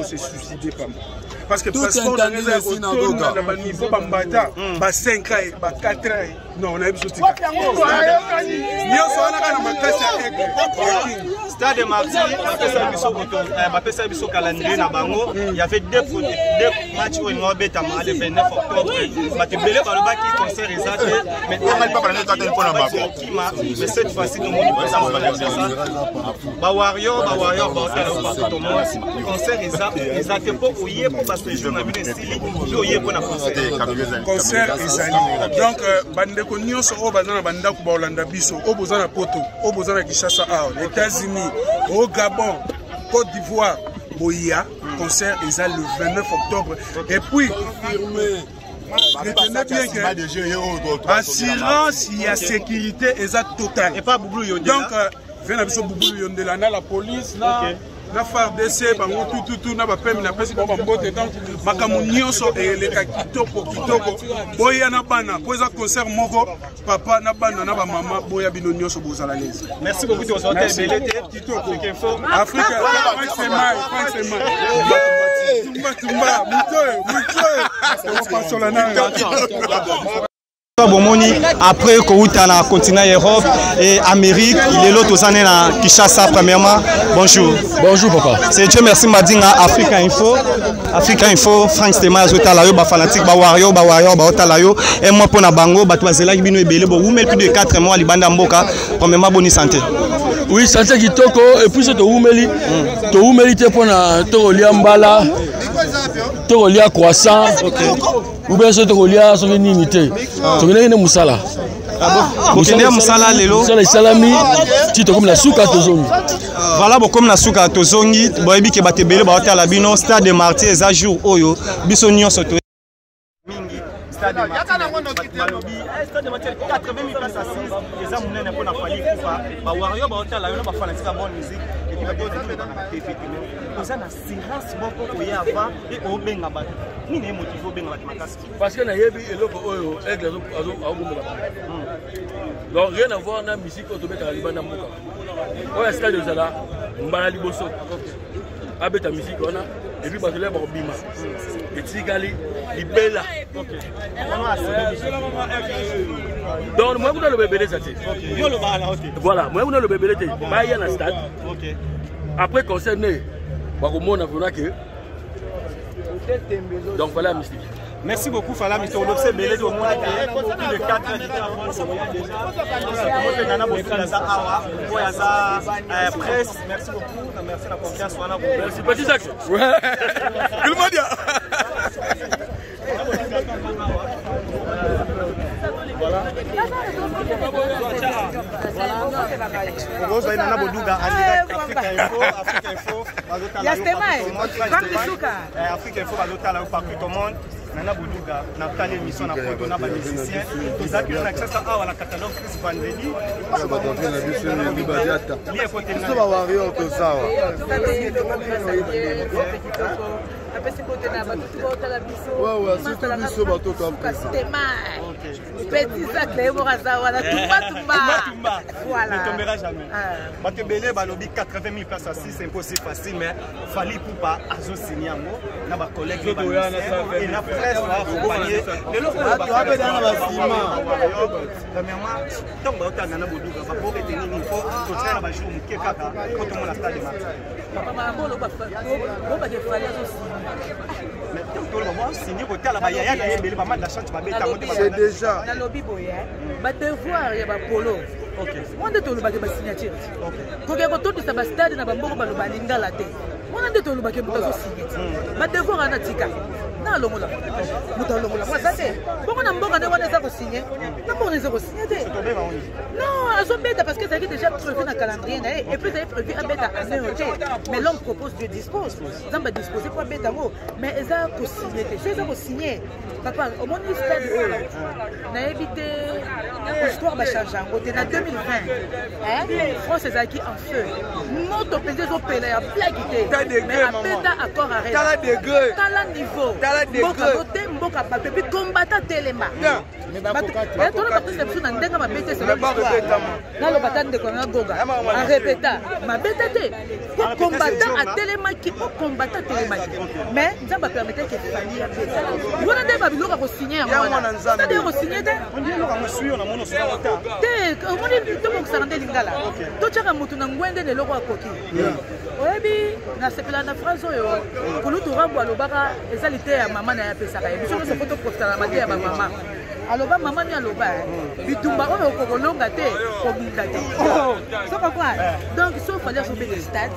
C'est suicidé pas mal. Parce que tout entendu de synagogue. Niveau bambata, 5 ans, 4 ans. Non, on a eu ce Stade de Marty, il y avait 2 matchs où il y avait le 29 octobre. Mais cette fois-ci, nous au Gabon, Côte d'Ivoire, Boya, concert est le 29 octobre. Et puis, retenez bien que assurance, il y a sécurité exacte totale. Et pas Boubou Yondela. Donc, venez à Boubou Yondela, la police, là. Na FARDC bango tout na ba pemi na pesi ba mbote donc makamunyo so eleka kitoko boya na bana poza concert moko papa na bana na ba mama boya binonyo so bozala lezi. Merci beaucoup de votre belete kitoko Afrique c'est mal tumba après Kouta na continent Europe et Amérique, il est l'autre aux années na Kinshasa premièrement. Bonjour. Bonjour papa. C'est Dieu merci Madinga Africa Info. Africa Info, Frank Stéma Zotalayo, ba fanatique, ba warrior, ba Otalayo. Et moi pour na bango, ba toazela bino ebele bo oumel plus de 4 mois libanda mboka. Premièrement bonne santé. Oui, santé kitoko et puis c'est to oumeli te pour na to lia mbala. To lia croissant. OK. Ou bien c'est to lia so nini te. To nini musala. Bokende musala lelo. Musala salami, tito comme la souka tozongi. Voilà comme la souka tozongi, boyebi ke batebele ba otala bino stade de Marty eza jour oyo biso nyonso to mingi stade de Marty. Stade de Marty 80 000 places assises, eza munene pona Fali Poupa. Ba warrior ba otala yo ba fanatique bonne musique et puis ba TV. Oza na silence boko oya avant et obenga ba. Nini motivo benga ba makasi. Parce que na yebi eloko oyo aigle azo donc rien à voir na musique autobeta libanda mboka. Oya stade de Zala, mbala liboso. Abeta musique on a et puis batole ba bima. Et tigali libela. OK. Donc moi on a le bébé ça. Voilà, moi on a le bébé ça. Ba ya na stade. OK. Après concerné ba ko mona vona que donc voilà la musique. Merci beaucoup Fala Mister. On observe Belé au moins plus de 4 ans déjà. Presse. Merci beaucoup. Merci la confiance. Merci petit sac. Ouais. Afrique Info bazotala partout au monde. Nana Boulouga, na tali émission na photo na ba musicien. Ils ont un accès à la catalogue Chris Vandeli. Ça va donner la mission de Libadiata. Ça va warrior to ça. Ouais, c'est tout biso bato to après. Petit sac là moraza wala tumba. Voilà. Ne tombera jamais. Bato belé balobi 80 000 places assis, c'est impossible facile mais fallait pour pas azo signer mo na ba collègue et la presse va accompagner. Le loco va ba dans la ciment. Premièrement, donc ba otanga na boduga ba pour retenir il faut to tsena ba jour muke kaka ko to mona stade match. Papa mabolo ba ba ke fallait azo signer. Mais tout le monde signer côté la ba yaya na yebele ba la chance ba beta mo c'est déjà na lobby boya ba devoir ya ba polo. OK. Moi de to lo ba ke ba signature. OK. Ko ke ko to sa ba stade na ba mboko ba lo ba lingala te. Moi de to lo ba ke ba zo signer. Ba devoir ana tika. Na lo mola. Muta lo mola. Moi ça c'est. Bongo na mboka ne wana za ko signer. Na mboka ne za ko signer te. Non, azo beta parce que ça qui déjà prévu dans calendrier na et puis ça est prévu à beta à noter. Mais l'homme propose, Dieu dispose. Ça va disposer pour beta mo. Mais ça ko signer te. C'est ça ko signer. Papa, au moins il stade na évité l'histoire va changer en côté en 2020. Hein? France est acquis en feu. Notre pays au pays a plaqué. Mais à beta accord arrêté. T'as degré. T'as niveau. T'as degré. Mboka papier puis combattre téléma. Mais tout le monde c'est sur nan denga ma beta c'est là le batan de kona goga. En répétant, ma beta té. Pour combattre à téléma qui pour combattre téléma. Mais ça va permettre que famille a beta. Vous n'avez pas besoin de signer à moi. C'est-à-dire signer on dit on suit on a mon sur te on dit tout mon sarande lingala. To chaka mutu na ngwende ne loko akoki. Oyebi na sepela na phrase oyo kulutu rambo alobaka ezalité ya mama na ya pesaka. Biso ko photo poster na mati ya ba mama. Aloba mama ni aloba bitumba oyo kokolonga te kobinda te. So pourquoi? Donc il fallait sauver les stades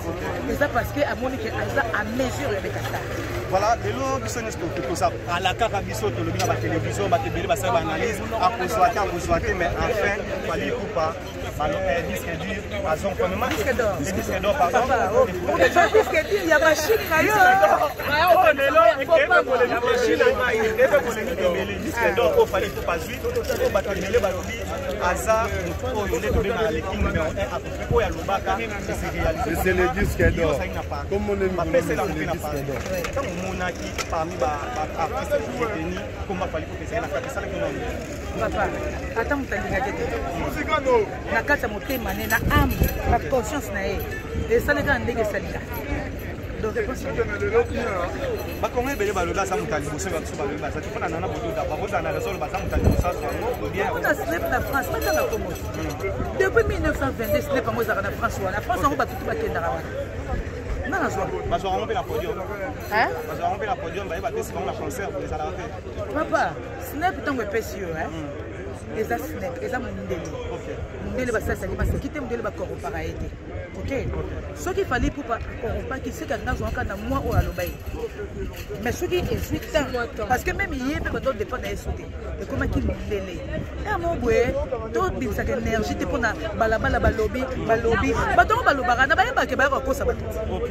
et ça parce que à Monique Aza à mesure avec stade. Voilà, de l'eau qui sont tout ça. À la carte, il faut que la télévision, la télé, la analyse, à consulter, mais enfin, il fallait pas. Disque dur, premièrement, disque d'or, pardon. On est pas disque dur, il y a machine d'ailleurs. Disque d'or, il fallait pas jouer. Il fallait pas jouer. Hasard, c'est le disque d'or. Comme on est le disque d'or. Monaki parmi les artistes qui sont venus, comment fallait que ça ça papa, attends, tu as na kata motema na âme, la conscience na et ça les gars ndenge salika. Donc ba kongo ebele ba lola sa mutali boso ba so ba lola sa tofana na bodo da ba boza na resolo ba sa mutali bosa so bien. On a snap na France, pas dans la promotion. Depuis 1922 snap mo za na France wala. France on ba tout ba kenda rawa. Non, je vais romper la podium. Hein? Je vais romper la podium, je vais battre sur la concert pour les alarmer. Papa, snap tant que précieux, hein? Les snap, les amundeli. Mundeli va ça, ça qui t'aime de la corrompre à aider. Ok? Ce qu'il fallait pour pas corrompre, qui sait qu'il y a un mois ou à l'obéi. Mais ce qui est suite, parce que même hier, peut pas dépendre de sauter. Et comment qu'il mundeli? Et à mon boué, tout dit ça énergie, tu prends balabala balobi, balobi, baton balobara, n'a pas que bah quoi ça va.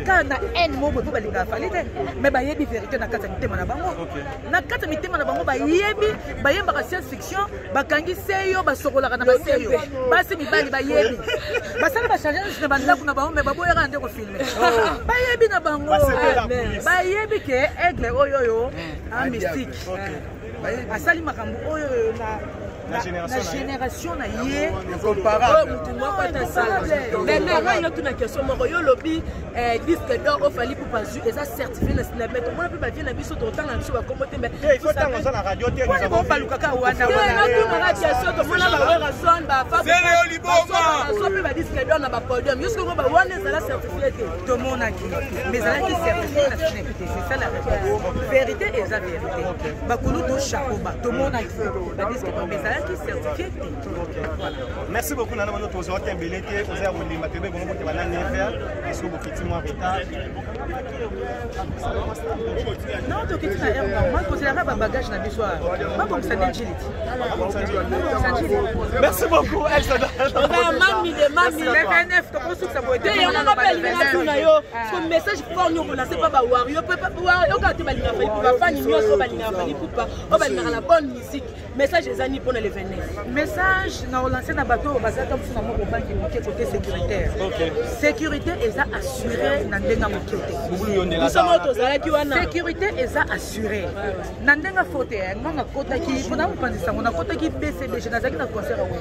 Quand na haine mo bo balinga falite mais ba yebi vérité na kata mitema na bango na kata mitema na bango ba yebi ba yemba ka science fiction ba kangi seyo ba sokola na ba seyo ba se mibali ba yebi ba sala ba changer na banda kuna bango mais ba boya rande ko filmer ba yebi na bango ba yebi ke aigle oyo un mystique asali makambo oyo na génération na yé comparable mais là il y a une question moko yo lobi disque d'or au fali pour pas et ça certifié la mettre on peut pas dire la biso de temps là sur comment mais il faut tant dans la radio nous avons pas le caca wana wana radio to mona ba raison ba fa c'est liboma so peut ba disque d'or na ba podium jusqu'au ba wana ça la certifié tout monde a qui mais ça qui certifié c'est ça la réponse vérité et la vérité ba kulu to chakoba tout monde a qui ba disque d'or mais ça ezalaki certifié te. Merci beaucoup nana moto tozwa tembele te oza kolimba tebe bongo te banani faire biso bokiti mwa retard. Non, tokiti na air normal kozela ba bagage na biso ba comme ça d'agility. Merci beaucoup Elsa. Mami de mami le 29 to ko ça boite. Et on a pas élimination na yo. Ce message fort nous on c'est pas ba wario peut pas wario quand tu vas linga fali pour ba fani nyoso ba linga fali pour pas on va linga la bonne musique. Message les amis pour le 29. Message na relancer na bateau bazaka comme ça mo ko banki moké côté sécuritaire. Sécurité eza assurée na ndenga moké. Sécurité eza assurée. Na ndenga faute nga kota ki pona mpandisa ngona kota ki BCBG na zaki na concert awe.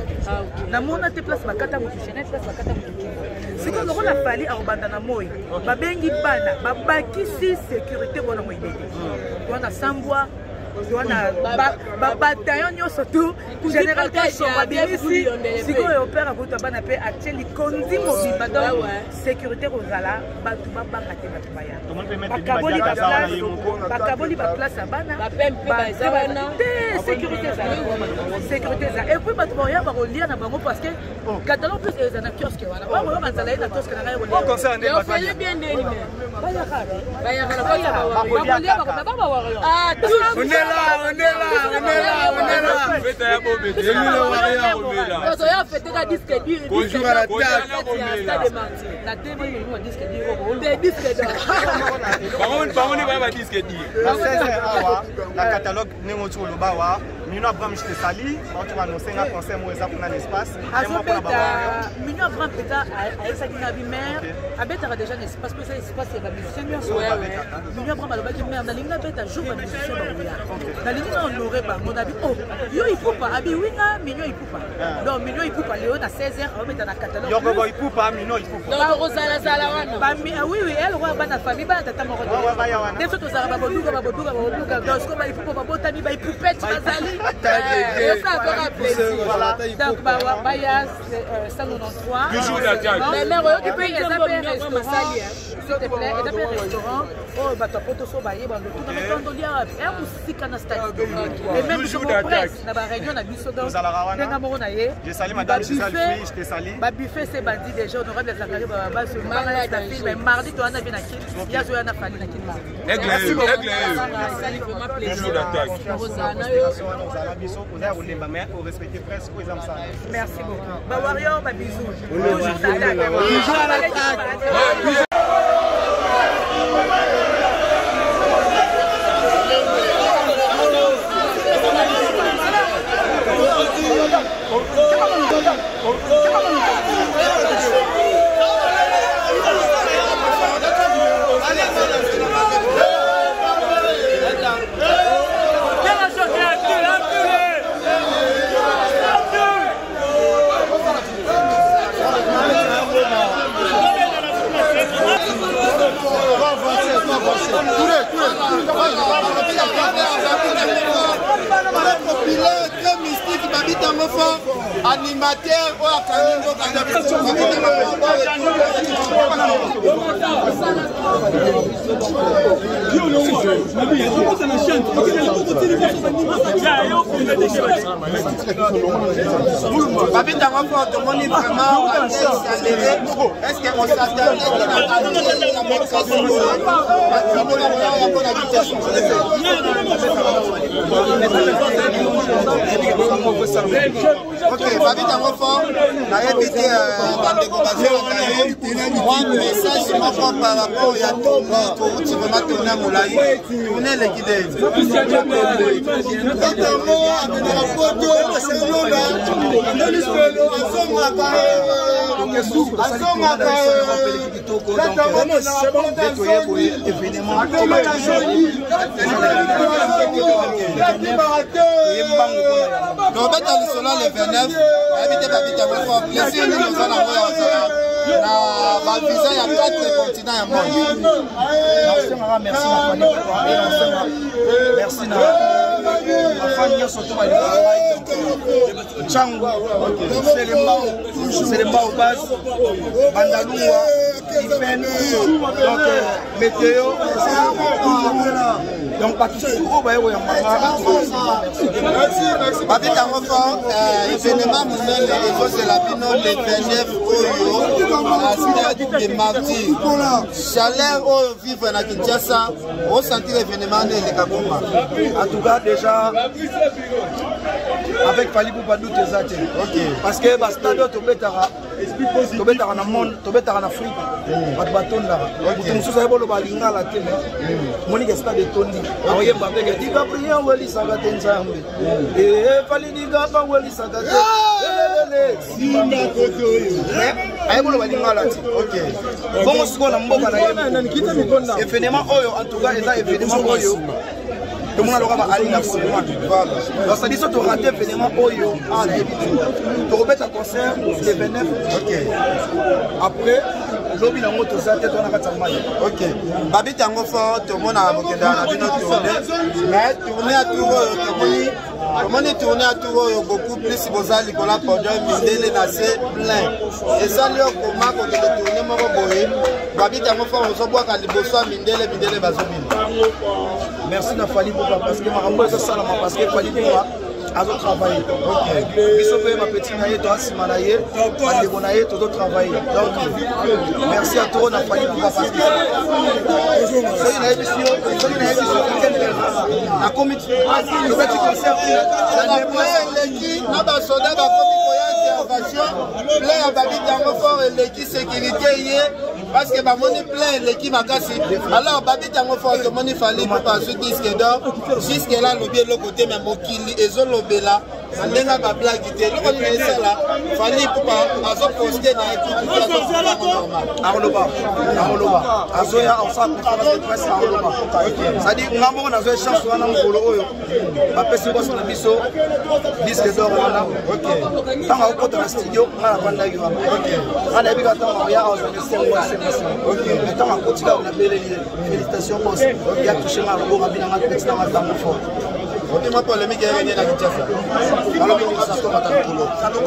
Na mona te place bakata moto chenette place bakata moto kingo. C'est que ngona fali arobanda na moyi. Babengi bana babakisi sécurité bona moyibete. Wana sambwa wana bataillon nyonso tu général kaso babimisi sikoyo opera kuta bana pe ateli kondi mobimba donc sécurité kozala batu babanga te batu baya bakaboli ba place ya bana te sécurité ça et puis batu boya bakolia na bango parce que catalogue plus eza na kiosque wana bakoyo banzala ye na kiosque na ngai kolia on bien nini la catalogue Nengotu Lobawa, Mino Abraham Sali, on va annoncer un concert pour l'espace. Mino Abraham Peta a examiné la mère, a déjà l'espace, parce que l'espace est la musicien. Mino Abraham a le mère, dans l'imna bête à jour la musicien. Dans l'imna on aurait pas, on a dit, oh, yo il faut pas, abi oui, Mino il faut pas. Non, Mino il faut pas, Léon à 16h, on met dans la catalogue. Yo il faut pas, Mino il faut pas. Non, Rosala Zalawana. Oui, elle, roi, la famille, bah, tata Moro. Des photos à Babodouga, dans ce qu'on va il faut pas botani, bah, il poupette, Bazali. Ça fera plaisir. Donc, Bayas 193. Mais mère, tu peux y aller un restaurant, s'il te plaît, et un restaurant. Oh, bah, tu as poto so baye, bah, tout le monde dit, un musique à stade. Et même je me presse, dans la réunion, on a vu ça dans le Moronaye. Je salue madame, je te salue. Bah, buffet, c'est bandit déjà, honorable les Zachary, bah, ce mariage la fille, mais mardi, tu en as bien à qui. Il y a Zoé Nafali, na qui mardi. Merci beaucoup. Merci beaucoup. Bah, Warrior, bah, bisous. Toujours à l'attaque. Très mystique, Babi Tamofo, animateur ou Babi Tamofo, tout le monde est vraiment est-ce qu'on s'attendait ok, Babi Tamofo, n'a évité un message par rapport à tout, tu vas tourner à Moulaye, tourner les guidés. Donc, le 29, invité Babi Tamofo, plaisir de nous en avoir na visa ya 4 continents ya monde. Merci merci na afanya soto ba changu c'est le mbao base bandalungwa donc météo donc bakisu bayo ya mama Babi tango fort événement mondial et la bino le 29 oyo à stade de Martyrs chaleur au vivre na Kinshasa au sentir événement de Lekakoma en tout cas déjà avec Fally Ipupa doute exact parce que ba stade tobetara na monde tobetara na Afrique bat batonda mutu mususu ayebolo balinga la tele moni ke stade tondi awoyemba peke diga priya weli saga tenzambe Fally diga ba weli saga te simba koto ayebolo balinga la tele bongo siko na mboka na yebo événement oyo en tout cas eza événement oyo tout le monde a allé dans ce mois. Donc ça dit que tu as raté l'événement Oyo en début. Tu repètes un concert le 29. Après, l'objet de moto ça tu as raté. OK. Babi tango fort tout le monde a boqué dans la vidéo tournée. Mais tourner à tour comment est tourné à tour beaucoup plus si vous allez pour la podium Mindele nassé plein. Et ça lui comment quand tu tourner mon boy. Babi tango fort on se voit quand liboso Mindele bazobine. Merci na Fally Ipupa parce que ma ça ça parce que Fally Ipupa a travaillé. OK. Biso pe ma petite naie to asima naie, ande bonaie to travailler. Donc merci à toi na Fally Ipupa parce que c'est une émission, na comité le petit concert na ba soda ba komi intervention plein Babi tango fort et l'équipe sécurité hier parce que ba moni plein l'équipe makasi alors Babi tango fort to moni Fally Ipupa sur disque d'or jusque là lobby le côté même mokili ezo lobela alenga ba blague te loko ni sala Fally Ipupa azo poster na équipe Arloba azoya en ça conférence de presse Arloba ça dit ngambo na zo chance wana ngolo oyo ba pesi boss na biso disque d'or wana OK tanga okota na studio ngala kwanda yo OK ana bika tanga ya OK tanga kotika na belle félicitations boss ya touché ma lobo ngabina ngati petit na matango fort OK ma polémique est venue na Kinshasa alors que ça tombe à Tangolo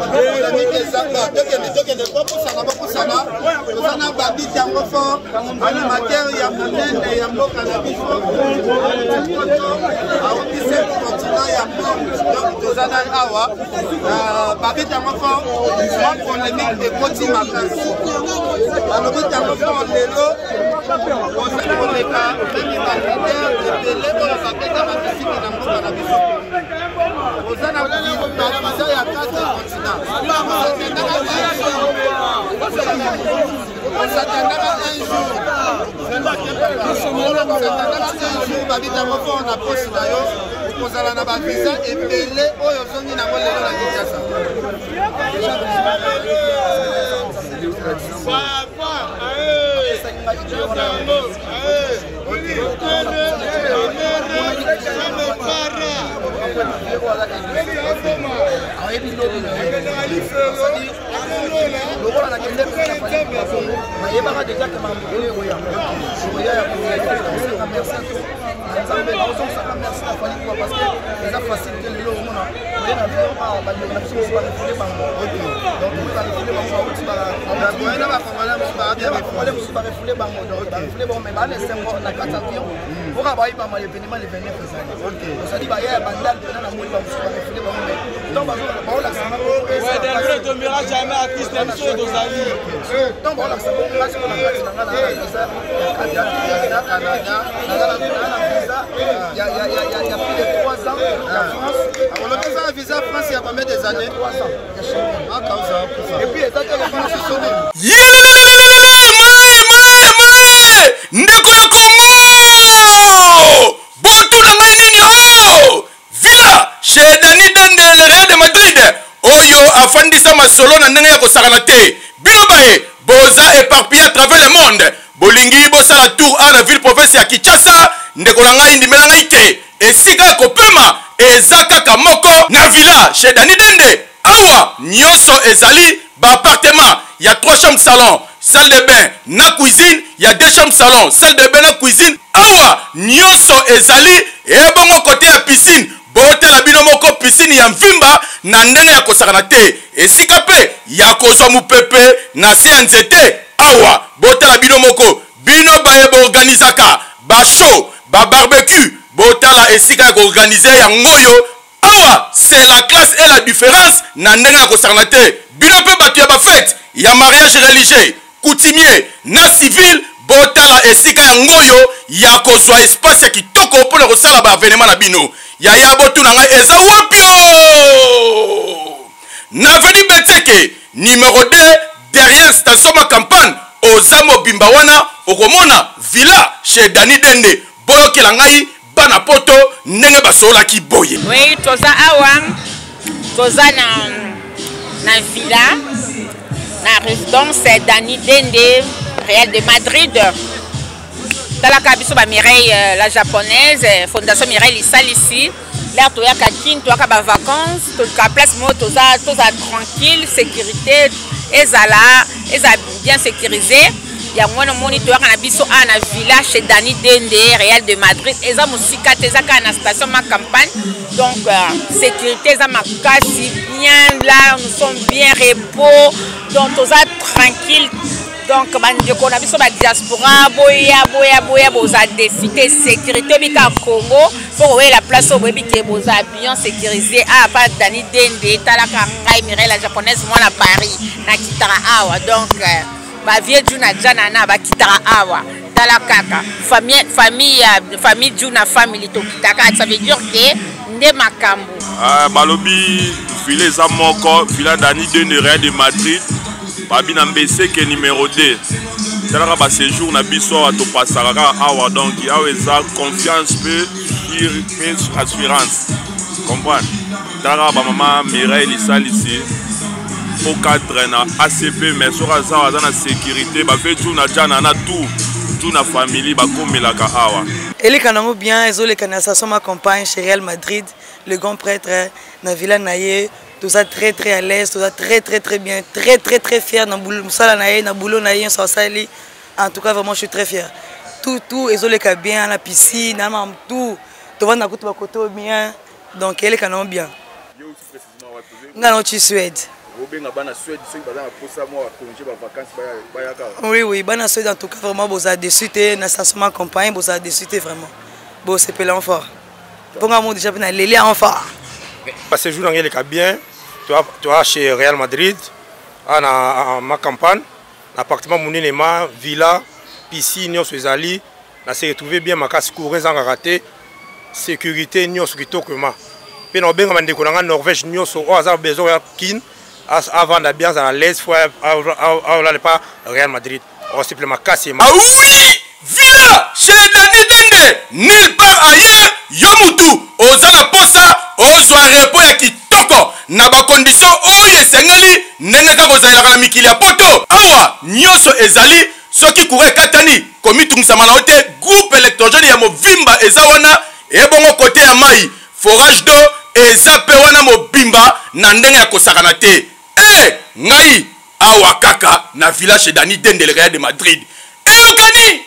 polémique ezanga tokende pour ça na Babi tango fort animateur ya monene ya mboka na biso autise continent ya monde tozana awa Babi tango fort moi polémique ekoti makasi alobi tango fort lelo ozakoleka meme balider ebele oyo babeta bamisiki na mboka na biso oza na bavisa ya kati ya continent osatandaka un jour Babi tango fort na posi na yo kozala na bavisa ebele oyo ozongi nango lelo na Kinshasa ndeko ya Kongo botu na ngai nini villa chez Dani Dende le Real de Madrid oyo afandisa masolo na ndenge ya kosakana te bino bae boza éparpillé à travers le monde bolingi bosala tour à la ville province ya Kinshasa ndeko na ngai ndimela ngai te esika kopema eza kaka moko na villa chez Dani Dende awa nyonso ezali ba appartement ya 3 chambres salon salle de bain na cuisine ya 2 chambres salon salle de bain na cuisine awa nyonso ezali ebongo côté ya piscine botela bino moko piscine ya mvimba na ndenge ya kosakana te esika pe ya kozwa mupepe na se ya nzete awa botala bino moko bino baye boorganizaka ba show ba barbecue botala esika ko organiser yangoyo awa c'est la classe et la différence na ndenga ko sarnate bino pe batu ya ba fête ya mariage religieux coutumier na civil botala esika yangoyo ya ko zwa espace ya kitoko pour le sala ba événement na bino ya botu na ngai eza wapio na veni Beteke numéro 2 derrière station ma campagne ozamo bimba wana okomona villa chez Dani Dende boyo kelangai bana poto ndenge basola ki boye. Oui, toza awa toza na villa na résidence Dani Dende Real de Madrid. Talaka biso ba Mireille la japonaise fondation Mireille isali ici. Là toya ka kin toya ba vacances to ka place mo toza tranquille sécurité ezala bien sécurisé. Ya mwana moni toya na biso na villa chez Dani Dende Real de Madrid eza musika teza ka na station ma campagne donc sécurité eza makasi bien là nous sommes bien repos donc toza tranquille donc bandeko na biso ba diaspora boya boza décité sécurité bika Congo pour voir la place au boyebi ke boza bien sécurisé pas Dani Dende talaka ngai Mireille la japonaise moi na Paris na kitara awa donc ba vie Juna jana na ba kitara awa talaka famille Juna family to kitaka ça veut dire que nde makambo balobi filet za moko villa Dani Dende Real de Madrid babi na mbese ke numéro 2 talaka ba séjour na biso ato pasaraka awa donc awa eza confiance peu assurance comprendre talaka ba mama Mireille isali ici au cadre na ACP mais sora za na sécurité ba fait tout na jana na tout na famille ba komelaka awa eleka nango bien ezoleka na station ma campagne chez Real Madrid le grand prêtre na villa naye tout ça très à l'aise tout ça très bien très fier na boulot musala naye na boulot naye so sali en tout cas vraiment je suis très fier tout ezoleka bien la piscine na mam tout va na kutu ba côté bien donc eleka nango bien ngano ci Suède. Oui, bana Suède en tout cas vraiment vous a déçu na station ma campagne vous a déçu vraiment bon c'est pelant fort pour moi déjà na lélé en fort parce que jour dans les bien tu as chez Real Madrid à ma campagne appartement monima villa piscine nyo ezali na se retrouver bien makasi courir sans rater sécurité nyo kitokoma pe na benga mandeko na Norvège nyo so hasard besoin ya kin avant d'ambiance à l'aise faut là pas Real Madrid on supplément cassé ah oui villa chez Dani Dende nulle part ailleurs yomutu ozala posa ozwa repos ya kitoko na ba condition oyo esengeli ndenge ka kozala na mikili ya poto awa nyoso ezali soki kure katani komitungisa mana ote groupe électrogène ya movimba eza wana ebongo côté ya mai forage d'eau eza pe wana mobimba na ndenge ya kosakana te ngai awa kaka na village Dani Dende Real de Madrid eyokani